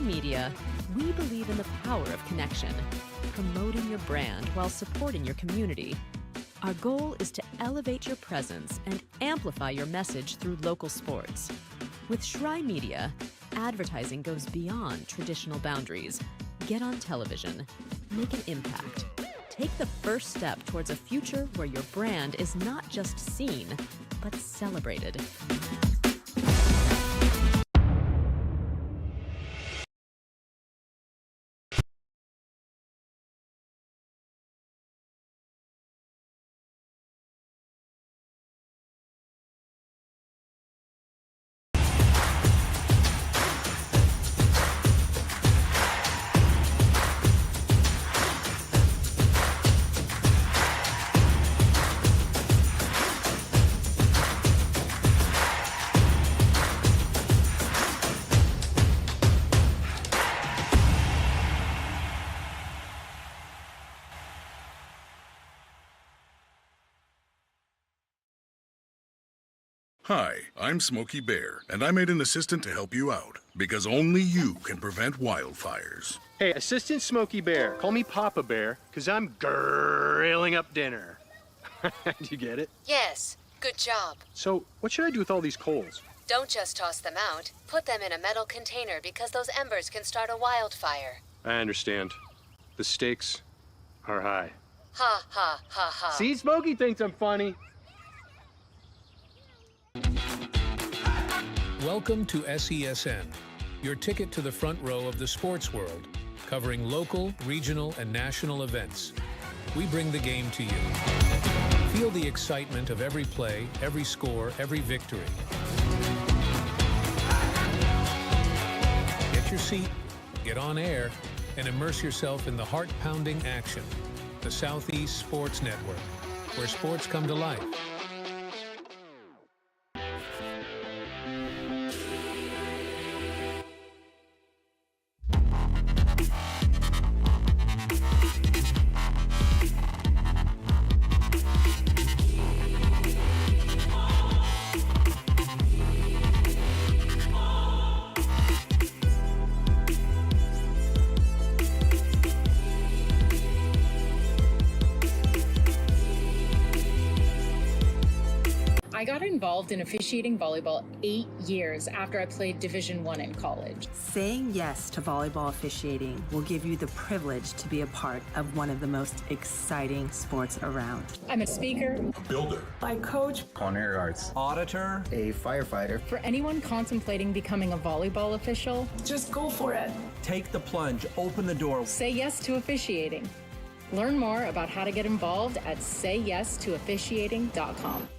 Speaker 16: Media, we believe in the power of connection, promoting your brand while supporting your community. Our goal is to elevate your presence and amplify your message through local sports. With Shry Media, advertising goes beyond traditional boundaries. Get on television, make an impact. Take the first step towards a future where your brand is not just seen, but celebrated.
Speaker 4: Hi, I'm Smokey Bear, and I made an assistant to help you out, because only you can prevent wildfires.
Speaker 5: Hey, Assistant Smokey Bear, call me Papa Bear, because I'm grilling up dinner. Do you get it?
Speaker 6: Yes, good job.
Speaker 5: So, what should I do with all these coals?
Speaker 6: Don't just toss them out. Put them in a metal container because those embers can start a wildfire.
Speaker 5: I understand. The stakes are high.
Speaker 6: Ha ha ha ha.
Speaker 5: See, Smokey thinks I'm funny.
Speaker 7: Welcome to SESN, your ticket to the front row of the sports world, covering local, regional, and national events. We bring the game to you. Feel the excitement of every play, every score, every victory. Get your seat, get on air, and immerse yourself in the heart-pounding action. The Southeast Sports Network, where sports come to life.
Speaker 20: I got involved in officiating volleyball 8 years after I played Division I in college.
Speaker 18: Saying yes to volleyball officiating will give you the privilege to be a part of one of the most exciting sports around.
Speaker 20: I'm a speaker,
Speaker 15: Builder.
Speaker 20: I coach,
Speaker 10: Culinary arts. Auditor.
Speaker 11: A firefighter.
Speaker 20: For anyone contemplating becoming a volleyball official, just go for it.
Speaker 10: Take the plunge. Open the door.
Speaker 20: Say yes to officiating. Learn more about how to get involved at sayyes2officiating.com.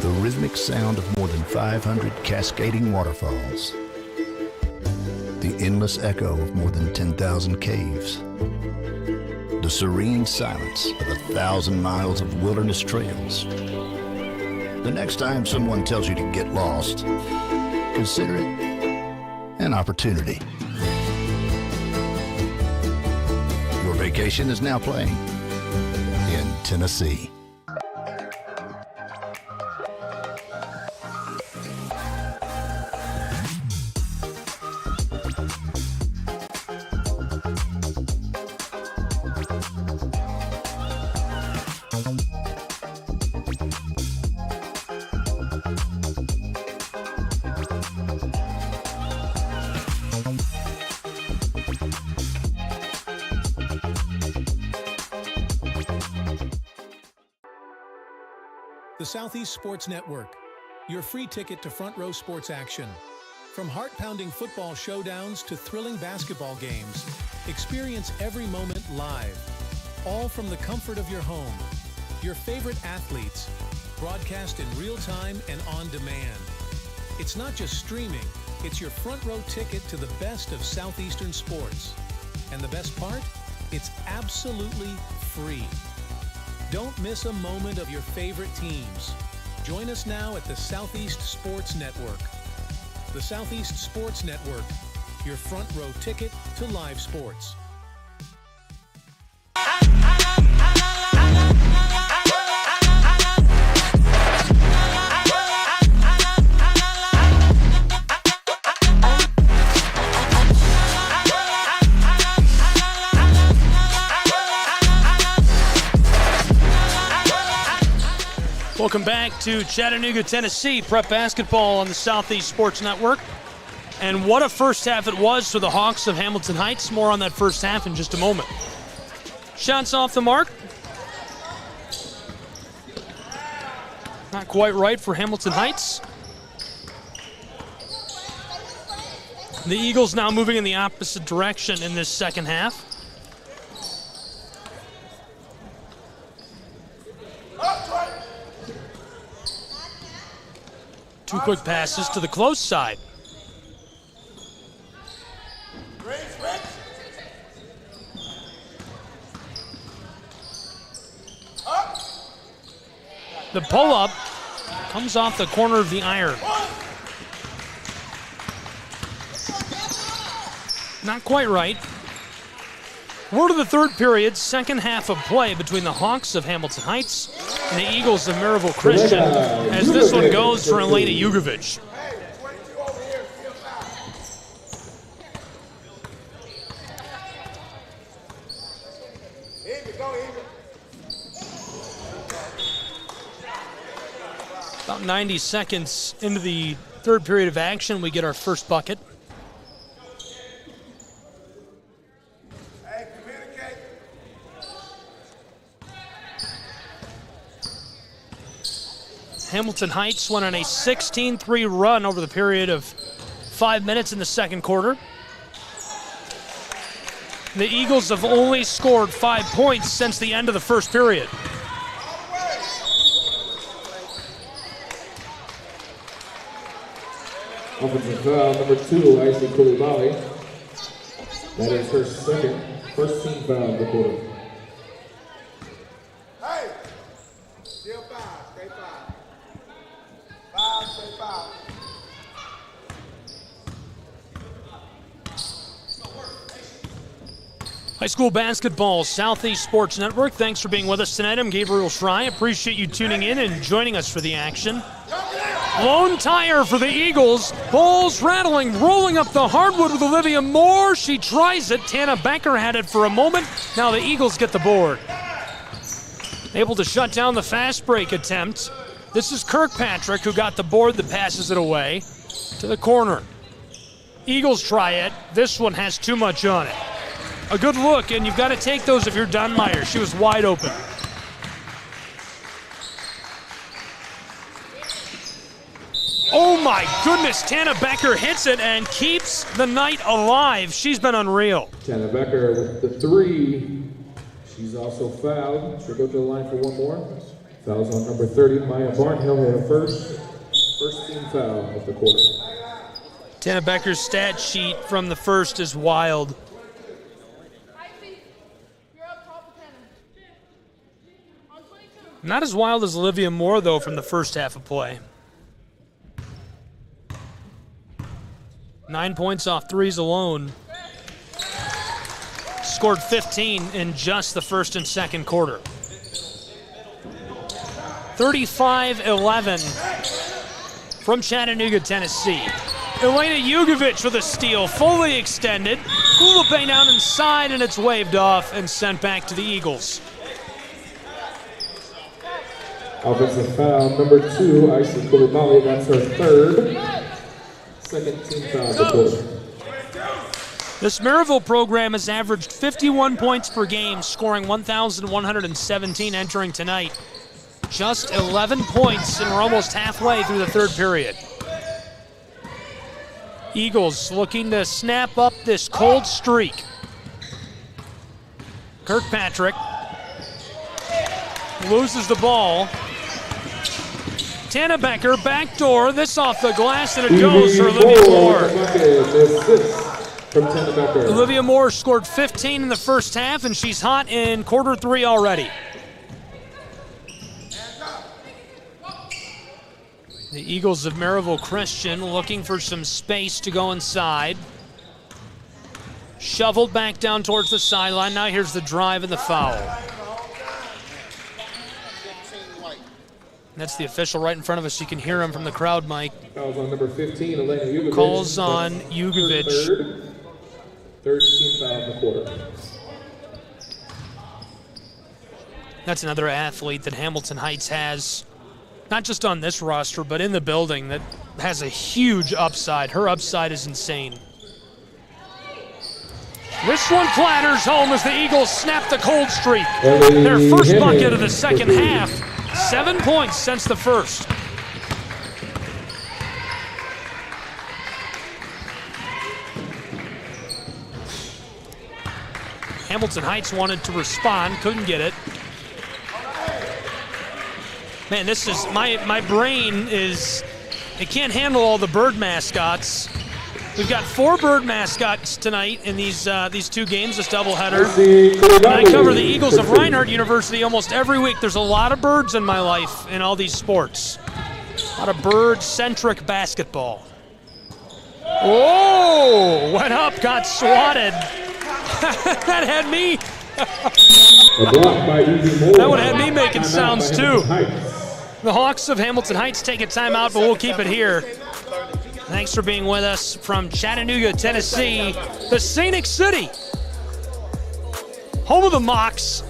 Speaker 8: The rhythmic sound of more than 500 cascading waterfalls. The endless echo of more than 10,000 caves. The serene silence of 1,000 miles of wilderness trails. The next time someone tells you to get lost, consider it an opportunity. Your vacation is now playing in Tennessee.
Speaker 7: The Southeast Sports Network, your free ticket to front row sports action. From heart-pounding football showdowns to thrilling basketball games, experience every moment live, all from the comfort of your home. Your favorite athletes, broadcast in real time and on demand. It's not just streaming, it's your front row ticket to the best of Southeastern sports. And the best part? It's absolutely free. Don't miss a moment of your favorite teams. Join us now at the Southeast Sports Network. The Southeast Sports Network, your front row ticket to live sports.
Speaker 14: Welcome back to Chattanooga, Tennessee. Prep basketball on the Southeast Sports Network. And what a first half it was for the Hawks of Hamilton Heights. More on that first half in just a moment. Shots off the mark. Not quite right for Hamilton Heights. The Eagles now moving in the opposite direction in this second half. Two quick passes to the close side. The pull-up comes off the corner of the iron. Not quite right. We're to the third period, second half of play between the Hawks of Hamilton Heights and the Eagles of Maryville Christian, as this one goes for Elena Jugovic. About 90 seconds into the third period of action, we get our first bucket. Hamilton Heights went on a 16-3 run over the period of 5 minutes in the second quarter. The Eagles have only scored 5 points since the end of the first period.
Speaker 17: Offensive foul number 2, Icy Koulibaly. That is her first team foul of the quarter.
Speaker 15: Hey! Still 5, stay 5. 5, stay 5.
Speaker 14: High school basketball, Southeast Sports Network. Thanks for being with us tonight. I'm Gabriel Schrei. Appreciate you tuning in and joining us for the action. Lone tire for the Eagles. Balls rattling, rolling up the hardwood with Olivia Moore. She tries it. Tana Becker had it for a moment. Now the Eagles get the board. Able to shut down the fast break attempt. This is Kirkpatrick who got the board that passes it away to the corner. Eagles try it. This one has too much on it. A good look, and you've got to take those if you're Dunmeyer. She was wide open. Oh my goodness, Tana Becker hits it and keeps the night alive. She's been unreal.
Speaker 17: Tana Becker with the 3. She's also fouled. She'll go to the line for one more. Fouls on number 30, Maya Barnhill, her first team foul of the quarter.
Speaker 14: Tana Becker's stat sheet from the first is wild. Not as wild as Olivia Moore, though, from the first half of play. 9 points off threes alone. Scored 15 in just the first and second quarter. 35-11 from Chattanooga, Tennessee. Elena Jugovic with a steal, fully extended. Hula down inside, and it's waved off and sent back to the Eagles.
Speaker 17: Offensive foul number 2, Icy Koulibaly. That's her second team foul of the quarter.
Speaker 14: This Maryville program has averaged 51 points per game, scoring 1,117 entering tonight. Just 11 points, and we're almost halfway through the third period. Eagles looking to snap up this cold streak. Kirkpatrick loses the ball. Tana Becker, backdoor, this off the glass, and it goes for Olivia Moore. Olivia Moore scored 15 in the first half, and she's hot in quarter 3 already. The Eagles of Maryville Christian looking for some space to go inside. Shoveled back down towards the sideline. Now here's the drive and the foul. That's the official right in front of us. You can hear him from the crowd, Mike.
Speaker 17: Calls on number 15, Elena Jugovic.
Speaker 14: Calls on Jugovic.
Speaker 17: Third team foul of the quarter.
Speaker 14: That's another athlete that Hamilton Heights has, not just on this roster, but in the building, that has a huge upside. Her upside is insane. This one clatters home as the Eagles snap the cold streak. Their first bucket of the second half. 7 points since the first. Hamilton Heights wanted to respond, couldn't get it. Man, this is, my brain is, it can't handle all the bird mascots. We've got 4 bird mascots tonight in these 2 games, this doubleheader. And I cover the Eagles of Reinhardt University almost every week. There's a lot of birds in my life in all these sports. A lot of bird-centric basketball. Oh, went up, got swatted. That had me.
Speaker 17: A block by Evie Moore.
Speaker 14: That one had me making
Speaker 17: Timeout
Speaker 14: sounds
Speaker 17: by
Speaker 14: too.
Speaker 17: Hamilton Heights.
Speaker 14: The Hawks of Hamilton Heights take a timeout, but we'll keep it here. Thanks for being with us from Chattanooga, Tennessee, the Scenic City, home of the Mocs.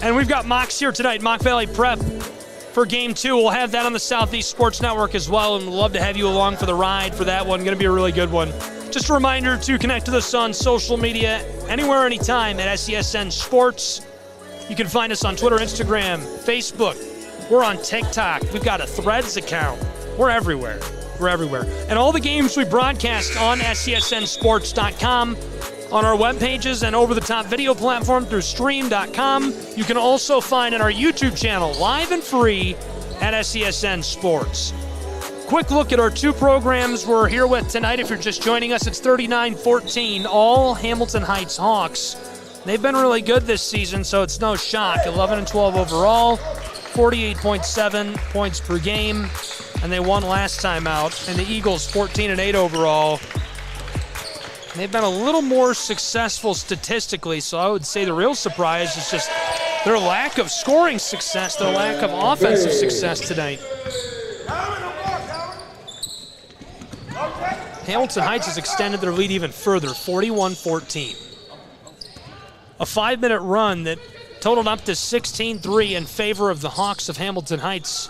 Speaker 14: And we've got Mocs here tonight, Mock Valley Prep for Game 2. We'll have that on the Southeast Sports Network as well, and we'd love to have you along for the ride for that one. Going to be a really good one. Just a reminder to connect with us on social media, anywhere, anytime at SESN Sports. You can find us on Twitter, Instagram, Facebook. We're on TikTok. We've got a Threads account. We're everywhere. We're everywhere. And all the games we broadcast on SESNsports.com, on our web pages and over-the-top video platform through stream.com. You can also find on our YouTube channel, live and free, at SESN Sports. Quick look at our two programs we're here with tonight. If you're just joining us, it's 39-14, all Hamilton Heights Hawks. They've been really good this season, so it's no shock. 11-12 overall, 48.7 points per game, and they won last time out. And the Eagles, 14-8 overall. They've been a little more successful statistically, so I would say the real surprise is just their lack of scoring success, their lack of offensive success tonight. Hamilton Heights has extended their lead even further, 41-14. A 5-minute run that totaled up to 16-3 in favor of the Hawks of Hamilton Heights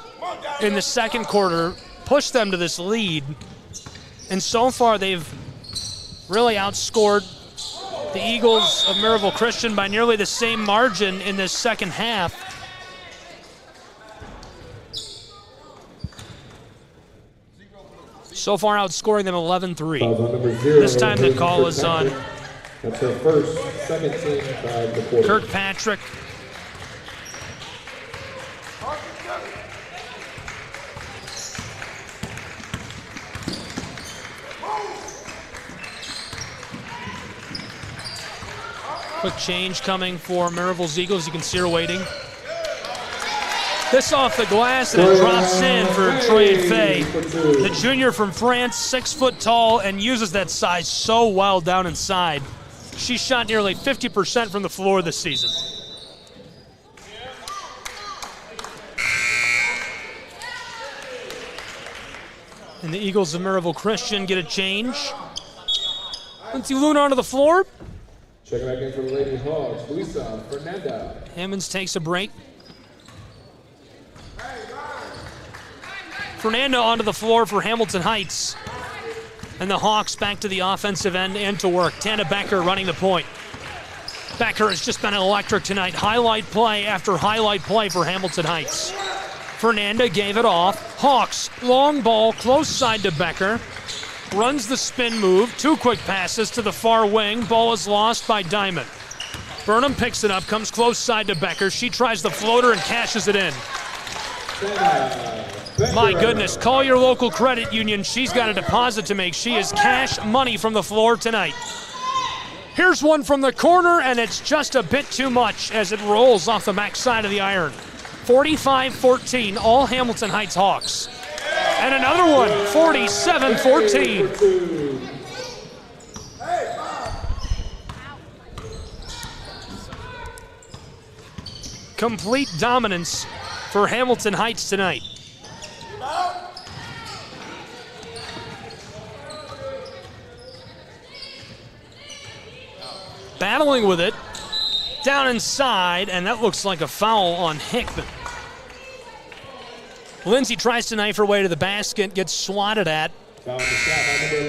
Speaker 14: in the second quarter pushed them to this lead. And so far they've really outscored the Eagles of Maryville Christian by nearly the same margin in this second half. So far outscoring them 11-3. This time the call is on
Speaker 17: That's her first, second team of the quarter.
Speaker 14: Kirkpatrick. Quick change coming for Maryville's Eagles. You can see her waiting. This off the glass, and it drops in for Troy Fay. The junior from France, 6 foot tall, and uses that size so well down inside. She shot nearly 50% from the floor this season. And the Eagles of Maryville Christian get a change. Lindsay Luna onto the floor.
Speaker 17: Check back in for the Lady Hawks, Luisa Fernanda.
Speaker 14: Hammonds takes a break. Fernando onto the floor for Hamilton Heights. And the Hawks back to the offensive end and to work. Tana Becker running the point. Becker has just been electric tonight. Highlight play after highlight play for Hamilton Heights. Fernanda gave it off. Hawks, long ball, close side to Becker. Runs the spin move. 2 quick passes to the far wing. Ball is lost by Diamond. Burnham picks it up, comes close side to Becker. She tries the floater and cashes it in. My goodness, call your local credit union. She's got a deposit to make. She is cash money from the floor tonight. Here's one from the corner, and it's just a bit too much as it rolls off the back side of the iron. 45-14, all Hamilton Heights Hawks. And another one, 47-14. Complete dominance for Hamilton Heights tonight. Battling with it, down inside, and that looks like a foul on Hickman. Lindsay tries to knife her way to the basket, gets swatted at.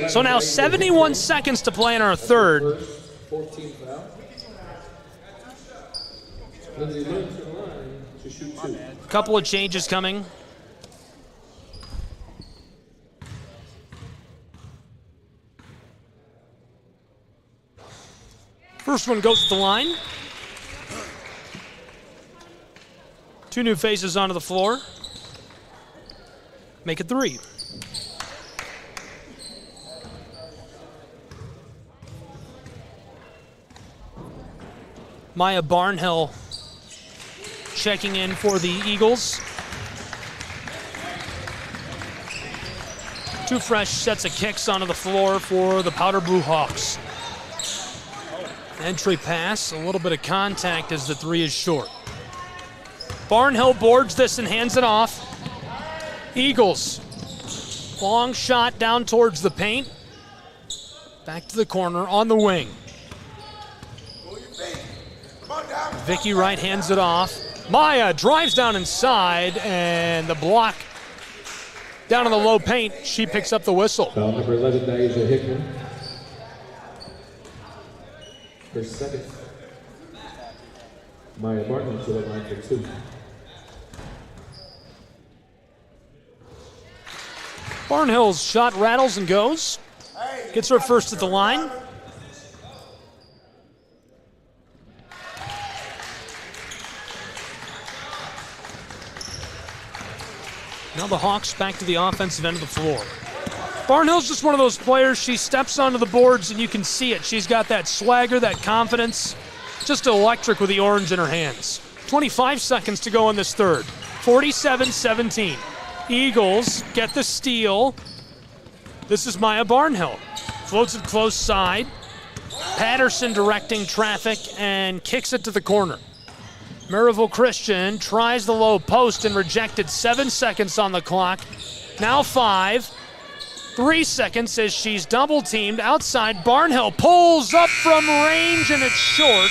Speaker 14: So now 71 seconds to play in our third. Couple of changes coming. First one goes to the line. 2 new faces onto the floor. Make it 3. Maya Barnhill checking in for the Eagles. 2 fresh sets of kicks onto the floor for the Powder Blue Hawks. Entry pass, a little bit of contact as the three is short. Barnhill boards this and hands it off. Eagles, long shot down towards the paint. Back to the corner on the wing. Vicky Wright hands it off. Maya drives down inside, and the block down in the low paint. She picks up the whistle.
Speaker 17: Foul number 11, Deja Hickman. Her second. Maya Barton to the line for 2.
Speaker 14: Barnhill's shot rattles and goes. Gets her first at the line. Now the Hawks back to the offensive end of the floor. Barnhill's just one of those players. She steps onto the boards and you can see it. She's got that swagger, that confidence. Just electric with the orange in her hands. 25 seconds to go in this third. 47-17. Eagles get the steal. This is Maya Barnhill. Floats it close side. Patterson directing traffic and kicks it to the corner. Maryville Christian tries the low post and rejected. 7 seconds on the clock. Now 5. 3 seconds as she's double teamed outside. Barnhill pulls up from range and it's short.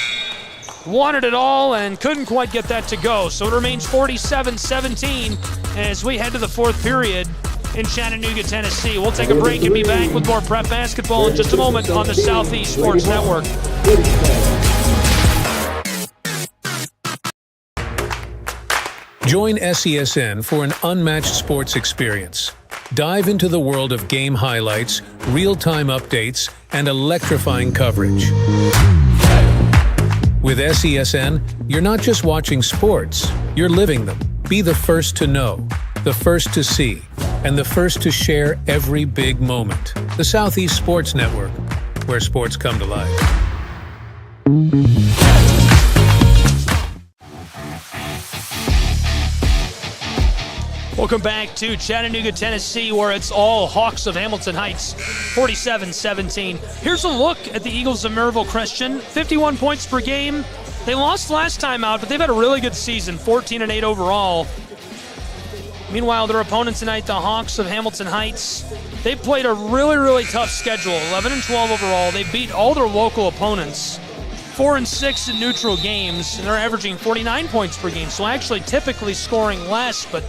Speaker 14: Wanted it all and couldn't quite get that to go. So it remains 47-17 as we head to the fourth period in Chattanooga, Tennessee. We'll take a break and be back with more prep basketball in just a moment on the Southeast Sports Network.
Speaker 7: Join SESN for an unmatched sports experience. Dive into the world of game highlights, real-time updates, and electrifying coverage. With SESN, you're not just watching sports, you're living them. Be the first to know, the first to see, and the first to share every big moment. The Southeast Sports Network, where sports come to life.
Speaker 14: Welcome back to Chattanooga, Tennessee, where it's all Hawks of Hamilton Heights, 47-17. Here's a look at the Eagles of Maryville Christian, 51 points per game. They lost last time out, but they've had a really good season, 14-8 overall. Meanwhile, their opponent tonight, the Hawks of Hamilton Heights, they've played a really, really tough schedule, 11-12 overall. They beat all their local opponents, 4-6 in neutral games, and they're averaging 49 points per game, so actually typically scoring less, but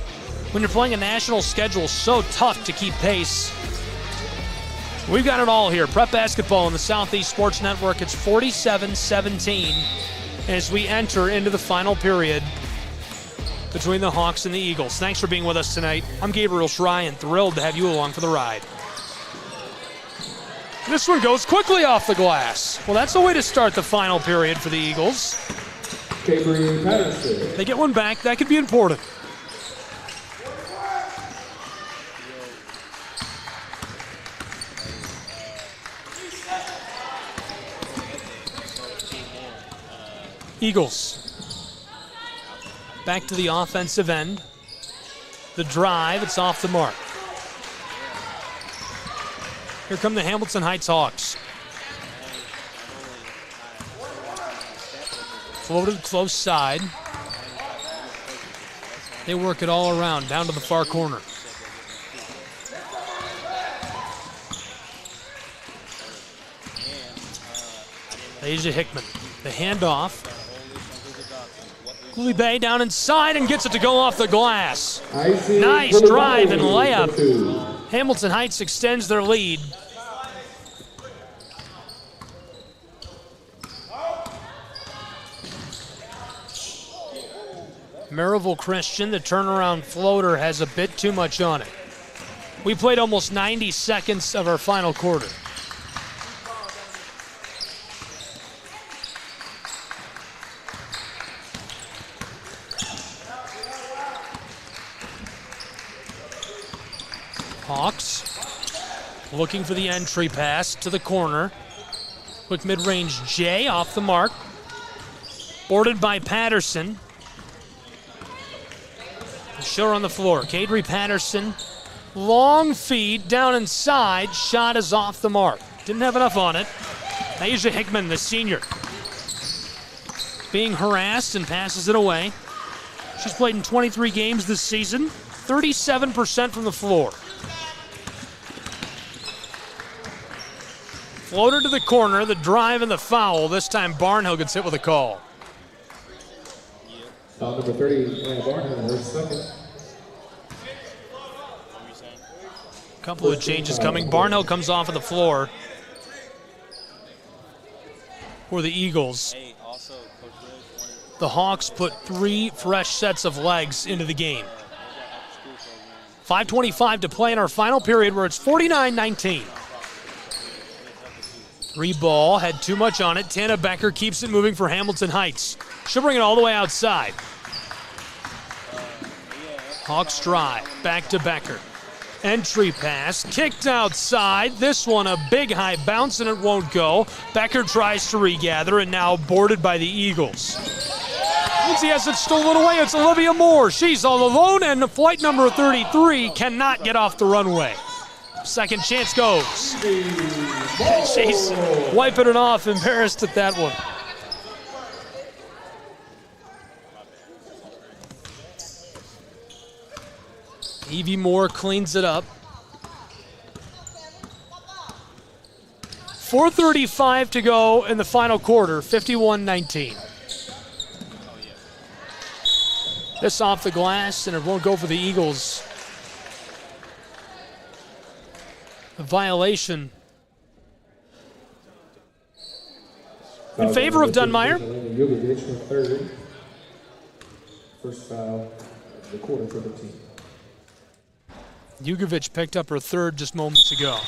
Speaker 14: when you're playing a national schedule, so tough to keep pace. We've got it all here. Prep basketball on the Southeast Sports Network. It's 47-17 as we enter into the final period between the Hawks and the Eagles. Thanks for being with us tonight. I'm Gabriel Schrei and thrilled to have you along for the ride. This one goes quickly off the glass. Well, that's a way to start the final period for the Eagles.
Speaker 17: Patterson.
Speaker 14: They get one back. That could be important. Eagles back to the offensive end. The drive, it's off the mark. Here come the Hamilton Heights Hawks. Floated close side. They work it all around, down to the far corner. Asia Hickman, the handoff. Cooley Bay down inside and gets it to go off the glass. Nice drive and layup. Hamilton Heights extends their lead. Maryville Christian, the turnaround floater, has a bit too much on it. We played almost 90 seconds of our final quarter. Hawks looking for the entry pass to the corner. Quick mid-range J off the mark. Boarded by Patterson. Sure on the floor. Kadri Patterson. Long feed down inside. Shot is off the mark. Didn't have enough on it. Asia Hickman, the senior. being harassed and passes it away. She's played in 23 games this season, 37% from the floor. Floater to the corner, the drive and the foul. This time Barnhill gets hit with a call.
Speaker 17: Foul number 30, Barnhill, her second.
Speaker 14: Couple of changes coming. Barnhill comes off of the floor for the Eagles. The Hawks put 3 fresh sets of legs into the game. 5:25 to play in our final period where it's 49-19. 3 ball, had too much on it. Tana Becker keeps it moving for Hamilton Heights. She'll bring it all the way outside. Hawks drive, back to Becker. Entry pass, kicked outside. This one a big high bounce and it won't go. Becker tries to regather and now boarded by the Eagles. Lindsay has it stolen away. It's Olivia Moore. She's all alone and flight number 33 cannot get off the runway. Second chance goes. She's wiping it off, embarrassed at that one. Evie Moore cleans it up. 4:35 to go in the final quarter, 51-19. This off the glass, and it won't go for the Eagles. A violation in favor of Dunmire.
Speaker 17: First foul of the quarter for the team.
Speaker 14: Jugovic picked up her third just moments ago.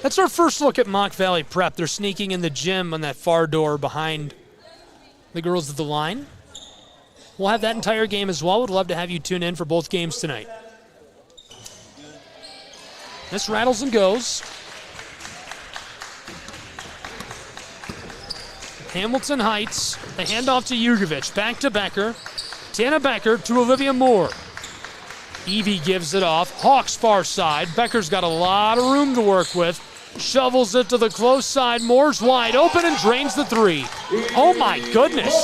Speaker 14: That's our first look at Mock Valley Prep. They're sneaking in the gym on that far door behind the girls at the line. We'll have that entire game as well. Would love to have you tune in for both games tonight. This rattles and goes. Hamilton Heights, the handoff to Jugovic, back to Becker. Tana Becker to Olivia Moore. Evie gives it off. Hawks far side. Becker's got a lot of room to work with. Shovels it to the close side. Moore's wide open and drains the 3. Oh my goodness.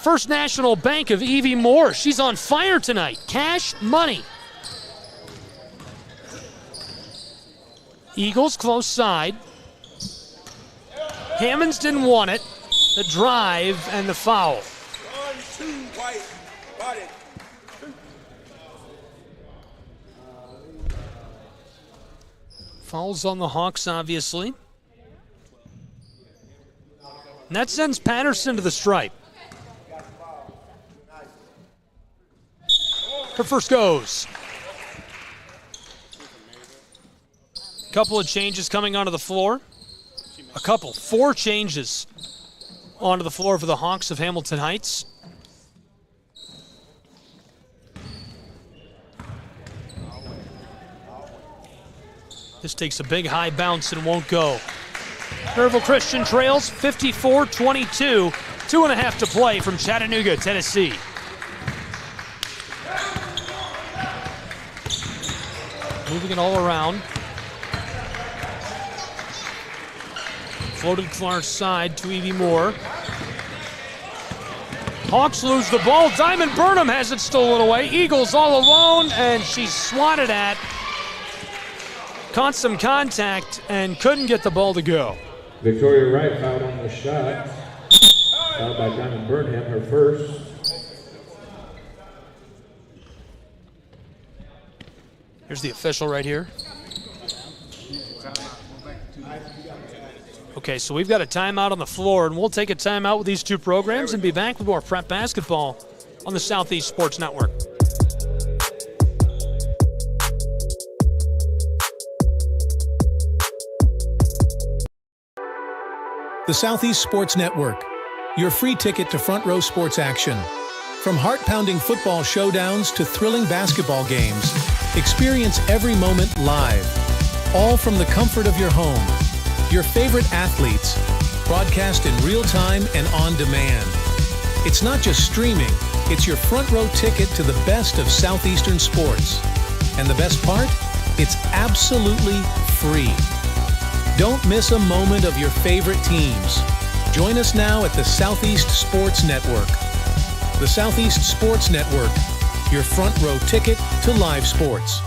Speaker 14: First National Bank of Evie Moore. She's on fire tonight. Cash money. Eagles close side. Hammonds didn't want it. The drive and the foul. Fouls on the Hawks, obviously. And that sends Patterson to the stripe. Her first goes. Couple of changes coming onto the floor. 4 changes onto the floor for the Hawks of Hamilton Heights. This takes a big high bounce and won't go. Maryville Christian trails 54-22. 2.5 to play from Chattanooga, Tennessee. Moving it all around. Floated far side to Evie Moore. Hawks lose the ball. Diamond Burnham has it stolen away. Eagles all alone, and she's swatted at. Caught some contact and couldn't get the ball to go.
Speaker 17: Victoria Wright fouled on the shot. Fouled by Diamond Burnham, her first.
Speaker 14: Here's the official right here. Okay, so we've got a timeout on the floor, and we'll take a timeout with these two programs and be back with more prep basketball on the Southeast Sports Network.
Speaker 7: The Southeast Sports Network, your free ticket to front row sports action. From heart-pounding football showdowns to thrilling basketball games, experience every moment live, all from the comfort of your home. Your favorite athletes, broadcast in real time and on demand. It's not just streaming, it's your front row ticket to the best of Southeastern sports. And the best part? It's absolutely free. Don't miss a moment of your favorite teams. Join us now at the Southeast Sports Network. The Southeast Sports Network, your front row ticket to live sports.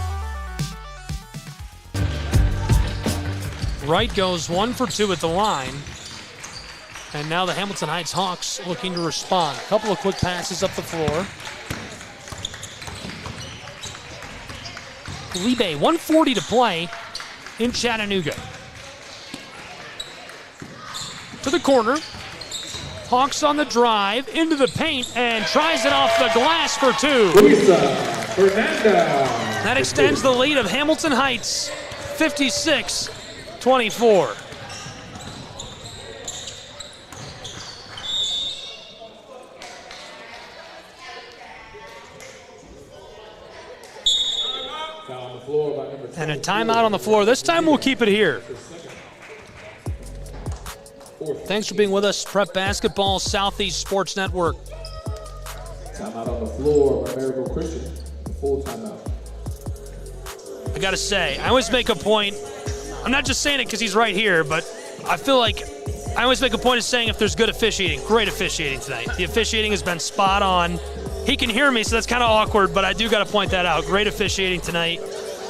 Speaker 14: Wright goes 1 for 2 at the line. And now the Hamilton Heights Hawks looking to respond. A couple of quick passes up the floor. Libe, 1:40 to play in Chattanooga. To the corner. Hawks on the drive, into the paint, and tries it off the glass for 2. That extends the lead of Hamilton Heights, 56-24. And a timeout on the floor. This time we'll keep it here. Thanks for being with us, Prep Basketball, Southeast Sports Network.
Speaker 17: Timeout on the floor by Maryville Christian. Full timeout.
Speaker 14: I gotta say, I always make a point, I'm not just saying it because he's right here, but I feel like I always make a point of saying if there's good officiating, great officiating tonight. The officiating has been spot on. He can hear me, so that's kind of awkward, but I do gotta point that out. Great officiating tonight.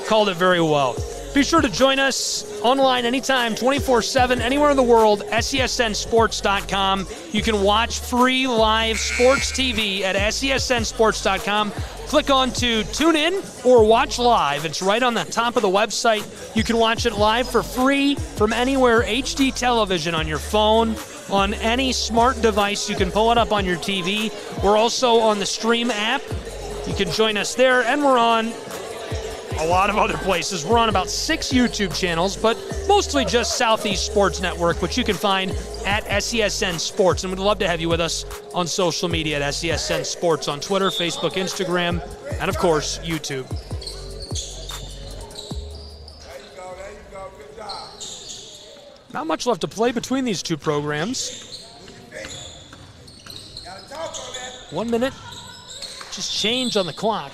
Speaker 14: Called it very well. Be sure to join us online anytime, 24/7, anywhere in the world, SESNsports.com. You can watch free live sports TV at SESNsports.com. Click on to tune in or watch live. It's right on the top of the website. You can watch it live for free from anywhere, HD television on your phone, on any smart device. You can pull it up on your TV. We're also on the Stream app. You can join us there, and we're on a lot of other places. We're on about 6 YouTube channels, but mostly just Southeast Sports Network, which you can find at SESN Sports. And we'd love to have you with us on social media at SESN Sports on Twitter, Facebook, Instagram, and of course, YouTube. Not much left to play between these two programs. 1 minute, just change on the clock.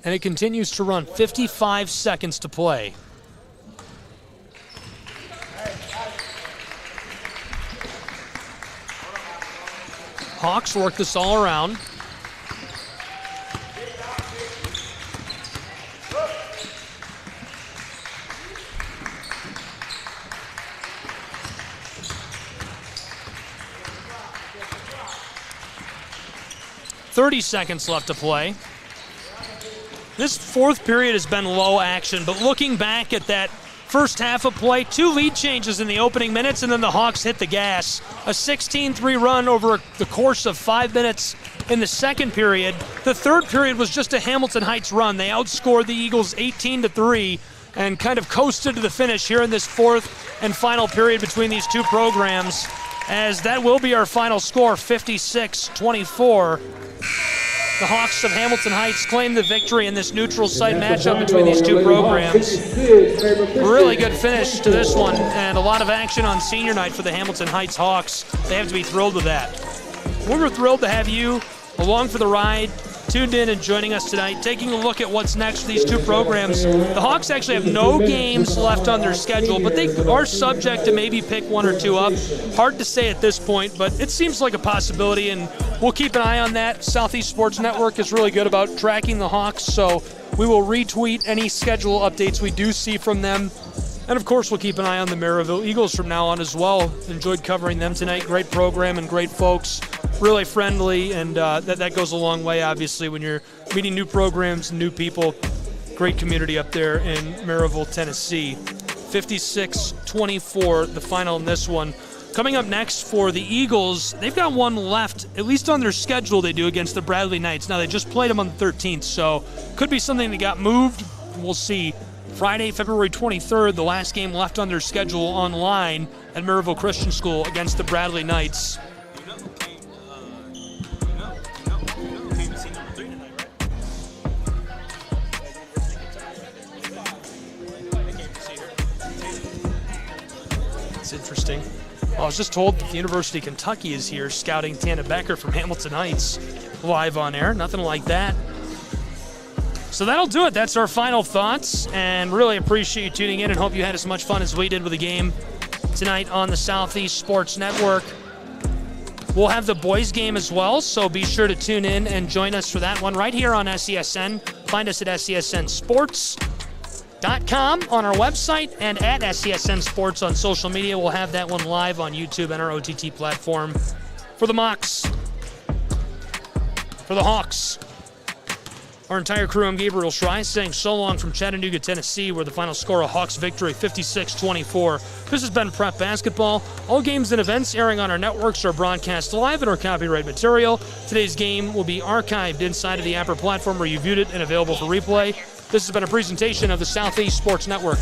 Speaker 14: And it continues to run. 55 seconds to play. Hawks work this all around. .30 seconds left to play. This fourth period has been low action, but looking back at that first half of play, 2 lead changes in the opening minutes, and then the Hawks hit the gas. A 16-3 run over the course of 5 minutes in the second period. The third period was just a Hamilton Heights run. They outscored the Eagles 18-3 and kind of coasted to the finish here in this fourth and final period between these two programs, as that will be our final score, 56-24. The Hawks of Hamilton Heights claim the victory in this neutral site matchup between these two programs. Really good finish to this one, and a lot of action on senior night for the Hamilton Heights Hawks. They have to be thrilled with that. We're thrilled to have you along for the ride, tuned in and joining us tonight, taking a look at what's next for these two programs. The Hawks actually have no games left on their schedule, but they are subject to maybe pick 1 or 2 up. Hard to say at this point, but it seems like a possibility, and we'll keep an eye on that. Southeast Sports Network is really good about tracking the Hawks, so we will retweet any schedule updates we do see from them. And of course, we'll keep an eye on the Maryville Eagles from now on as well. Enjoyed covering them tonight. Great program and great folks. Really friendly, and that goes a long way, obviously, when you're meeting new programs and new people. Great community up there in Maryville, Tennessee. 56-24, the final in this one. Coming up next for the Eagles, they've got one left, at least on their schedule they do, against the Bradley Knights. Now, they just played them on the 13th, so could be something that got moved. We'll see. Friday, February 23rd, the last game left on their schedule online at Maryville Christian School against the Bradley Knights. It's interesting. Well, I was just told that the University of Kentucky is here scouting Tana Becker from Hamilton Heights live on air. Nothing like that. So that'll do it. That's our final thoughts, and really appreciate you tuning in and hope you had as much fun as we did with the game tonight on the Southeast Sports Network. We'll have the boys game as well, so be sure to tune in and join us for that one right here on SESN. Find us at SESNsports.com on our website and at SESN Sports on social media. We'll have that one live on YouTube and our OTT platform. For the Mocs, for the Hawks, our entire crew, I'm Gabriel Schrei, saying so long from Chattanooga, Tennessee, where the final score, a Hawks victory, 56-24. This has been Prep Basketball. All games and events airing on our networks are broadcast live and are copyright material. Today's game will be archived inside of the Apper platform where you viewed it and available for replay. This has been a presentation of the Southeast Sports Network.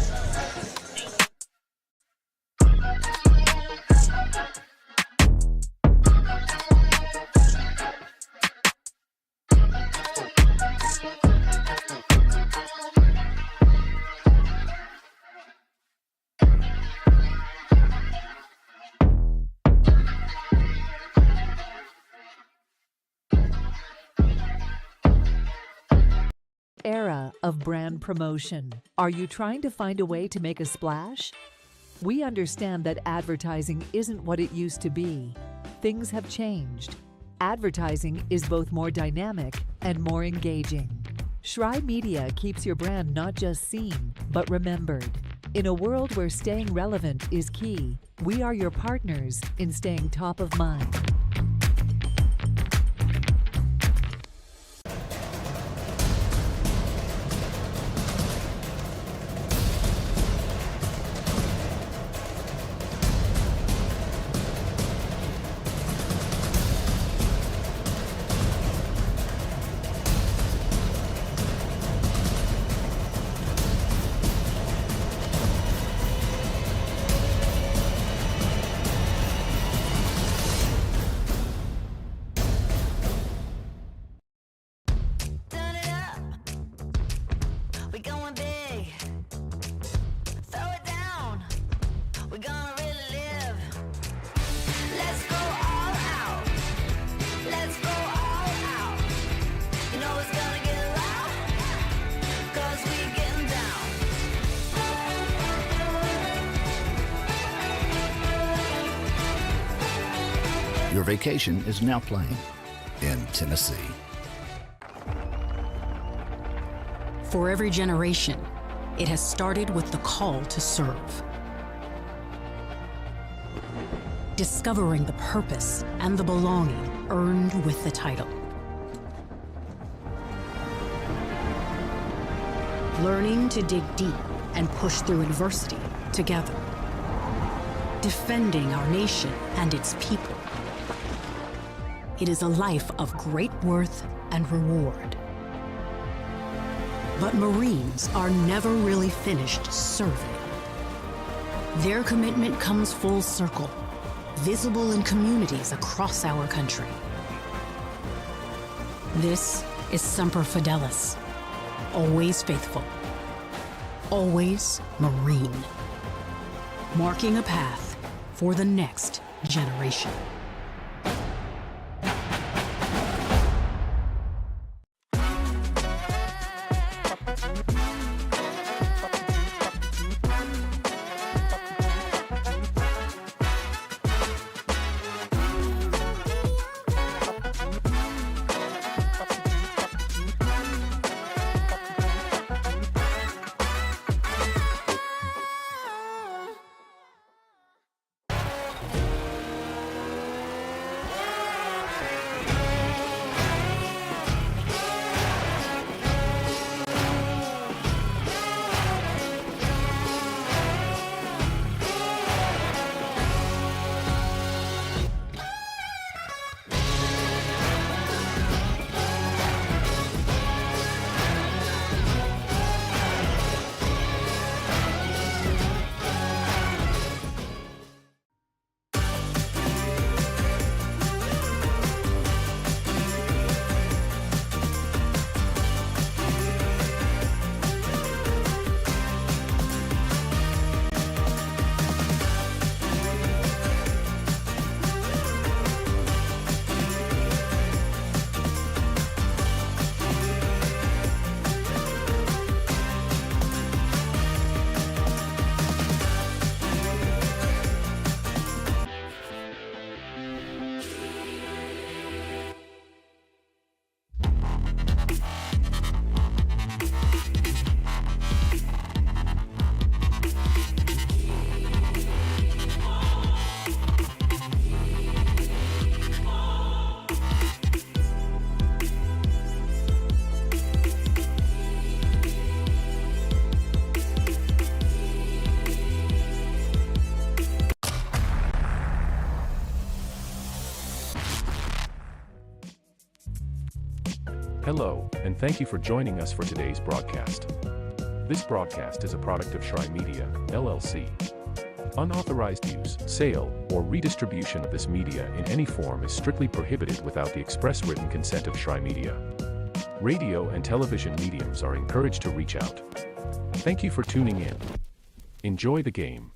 Speaker 21: Era of brand promotion. Are you trying to find a way to make a splash? We understand that advertising isn't what it used to be. Things have changed. Advertising is both more dynamic and more engaging. Schrei Media keeps your brand not just seen, but remembered. In a world where staying relevant is key, we are your partners in staying top of mind.
Speaker 8: Your vacation is now playing in Tennessee.
Speaker 22: For every generation, it has started with the call to serve. Discovering the purpose and the belonging earned with the title. Learning to dig deep and push through adversity together. Defending our nation and its people. It is a life of great worth and reward. But Marines are never really finished serving. Their commitment comes full circle, visible in communities across our country. This is Semper Fidelis, always faithful, always Marine, marking a path for the next generation.
Speaker 1: Hello, and thank you for joining us for today's broadcast. This broadcast is a product of Shry Media, LLC. Unauthorized use, sale, or redistribution of this media in any form is strictly prohibited without the express written consent of Shry Media. Radio and television mediums are encouraged to reach out. Thank you for tuning in. Enjoy the game.